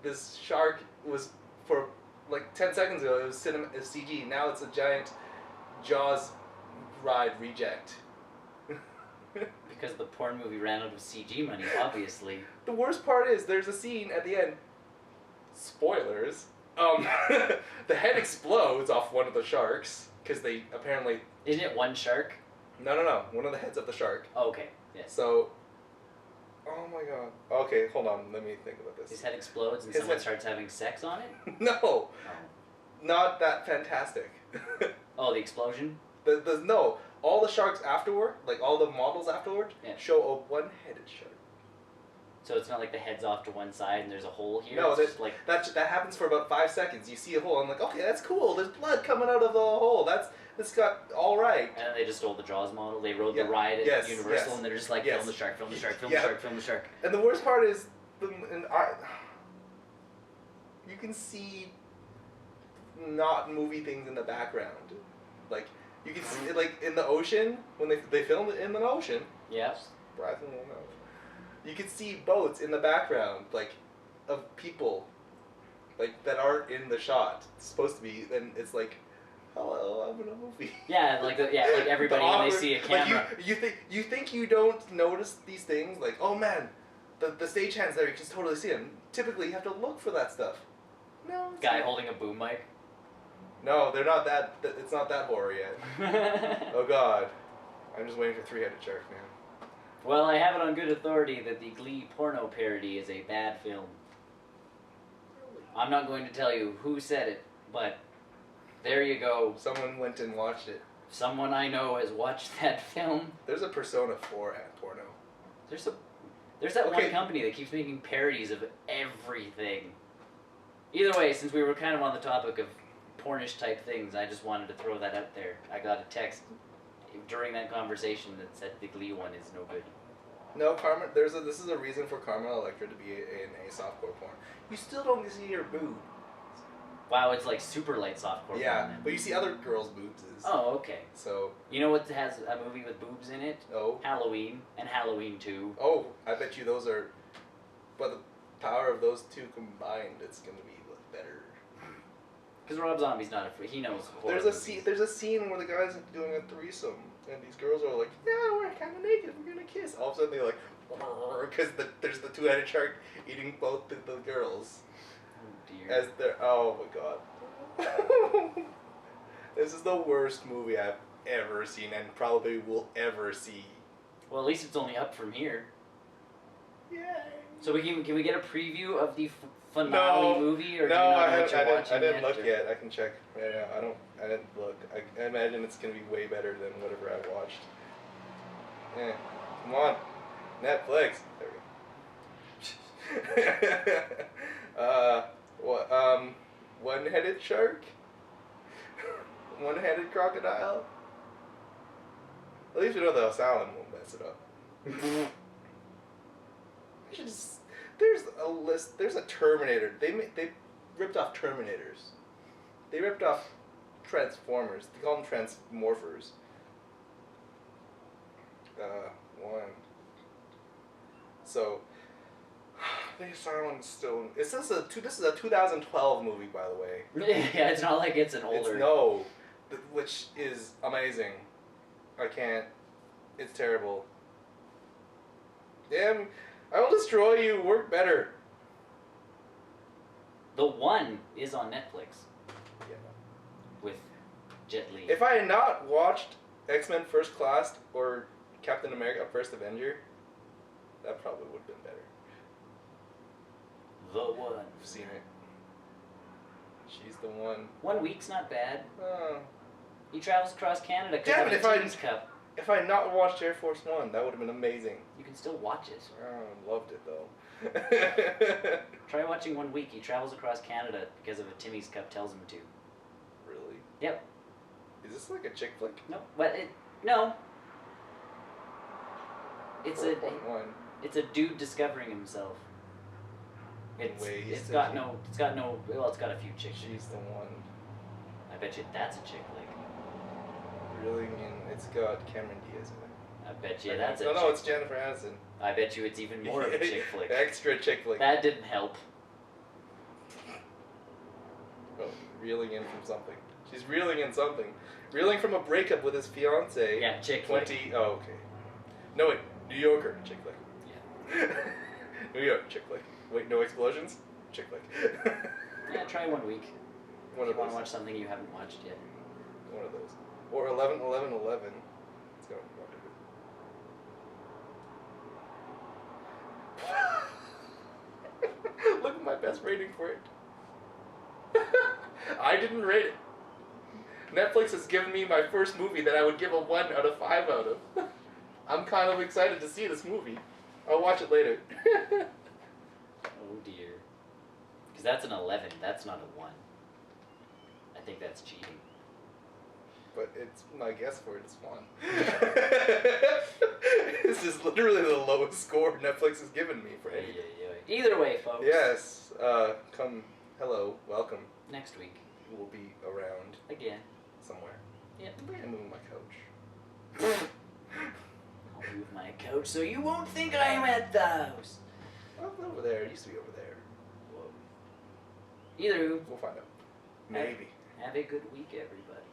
this shark was for like 10 seconds ago. It was CG. Now it's a giant Jaws ride reject.
Because the porn movie ran out of CG money, obviously.
The worst part is there's a scene at the end. Spoilers. The head explodes off one of the sharks because they apparently.
Isn't it one shark?
No. One of the heads of the shark.
Oh, okay. Yes.
So. Oh my god. Okay, hold on. Let me think about this.
His head explodes and
His
someone
head-
starts having sex on it?
No,
Oh.
not that fantastic.
Oh, the explosion?
No, all the sharks afterward, like all the models afterward,
Yeah.
show a one-headed shark.
So it's not like the head's off to one side and there's a hole here?
No,
it's just like...
that happens for about 5 seconds. You see a hole, I'm like, okay, that's cool. There's blood coming out of the hole. That's got all right.
And then they just stole the Jaws model. They rode
Yeah.
the ride at
Yes,
Universal
yes,
and they're just like,
yes.
film the shark, film the shark, film
Yeah.
the shark, film the shark.
And the worst part is, you can see not movie things in the background. Like, you can see, like, in the ocean, when they filmed it in the ocean,
Yeah.
you can see boats in the background, like, of people, like, that aren't in the shot. It's supposed to be, and it's like, hello, I'm in a movie.
Yeah, like everybody when they see a camera.
Like you think you don't notice these things, like, oh man, the stagehands there, you can totally see them. Typically, you have to look for that stuff. No. It's
Guy
not.
holding a boom mic.
No, they're not that. It's not that horror yet. Oh God, I'm just waiting for three-headed shark, man.
Well, I have it on good authority that the Glee porno parody is a bad film. I'm not going to tell you who said it, but there you go.
Someone went and watched it.
Someone I know has watched that film.
There's a Persona 4 at porno.
There's that one company that keeps making parodies of everything. Either way, since we were kind of on the topic of pornish type things, I just wanted to throw that out there. I got a text during that conversation that said the Glee one is no good.
No, Carmen. This is a reason for Carmen Electra to be in a softcore porn. You still don't see her boob.
Wow, it's like super light softcore.
Yeah,
porn.
but you see other girls' boobs.
Oh, okay.
So.
You know what has a movie with boobs in it?
Oh.
Halloween and Halloween 2.
Oh, I bet you those are. By the power of those two combined, it's gonna be better.
Because Rob Zombie's not afraid. He knows horror
There's
movies.
There's a scene where the guy's doing a threesome, and these girls are like, "Yeah, we're kind of naked. We're gonna kiss." All of a sudden, they're like, because there's the two-headed shark eating both the girls.
Oh dear.
As they're oh my god. This is the worst movie I've ever seen, and probably will ever see.
Well, at least it's only up from here.
Yay.
So can we get a preview of the finale movie, or do you not know what you're watching
I didn't
yet,
look
or?
yet. I can check. Yeah, I didn't look. I imagine it's gonna be way better than whatever I watched. Yeah, come on, Netflix. There we go. What? One-headed shark. One-headed crocodile. At least we know the asylum won't mess it up. There's a list. There's a Terminator. They ripped off Terminators. They ripped off Transformers. They call them Transmorphers. One. So the asylum's still. This is a 2012 movie, by the way.
Yeah, it's not like it's an older.
Which is amazing. I can't. It's terrible. Damn. I will destroy you. Work better.
The One is on Netflix
Yeah.
with Jet Li.
If I had not watched X-Men First Class or Captain America First Avenger, that probably would have been better.
The One.
I've seen it. She's the one.
1 week's not bad.
Oh.
He travels across Canada because
Damn
of
it,
the
if I-
Teams Cup.
If I had not watched Air Force One, that would have been amazing.
You can still watch it.
Oh, loved it though.
Try watching 1 week. He travels across Canada because of a Timmy's Cup tells him to.
Really?
Yep.
Is this like a chick flick?
No, but no. It's
4.1.
a dude discovering himself. It's got no well, it's got a few chick flicks.
She's the one.
I bet you that's a chick flick.
Really? And it's got Cameron Diaz in it.
I bet you that's a
No,
chick
it's Jennifer Aniston.
I bet you it's even more of a chick flick.
Extra chick flick.
That didn't help.
Oh, reeling in from something. She's reeling in something. Reeling from a breakup with his fiance.
Yeah, chick flick.
20. Oh, okay. No, wait. New Yorker. Chick flick.
Yeah.
New York. Chick flick. Wait, no explosions? Chick flick.
Yeah, try 1 week.
One
If
of
you want
those.
to watch something you haven't watched yet.
One of those. Or 11, 11, 11. Let's go. Look at my best rating for it. I didn't rate it. Netflix has given me my first movie that I would give a 1 out of 5 out of. I'm kind of excited to see this movie. I'll watch it later.
Oh dear. Because that's an 11. That's not a 1. I think that's cheating.
But it's my guess for it is 1. This is literally the lowest score Netflix has given me for anything.
Either way, folks.
Yes. Hello, welcome.
Next week.
We'll be around
Again.
somewhere.
Yep.
I'm moving my couch.
I'll move my couch so you won't think I'm at the house.
Well, over there. It used to be over there.
Whoa. Either who.
We'll find out. Maybe.
Have a good week, everybody.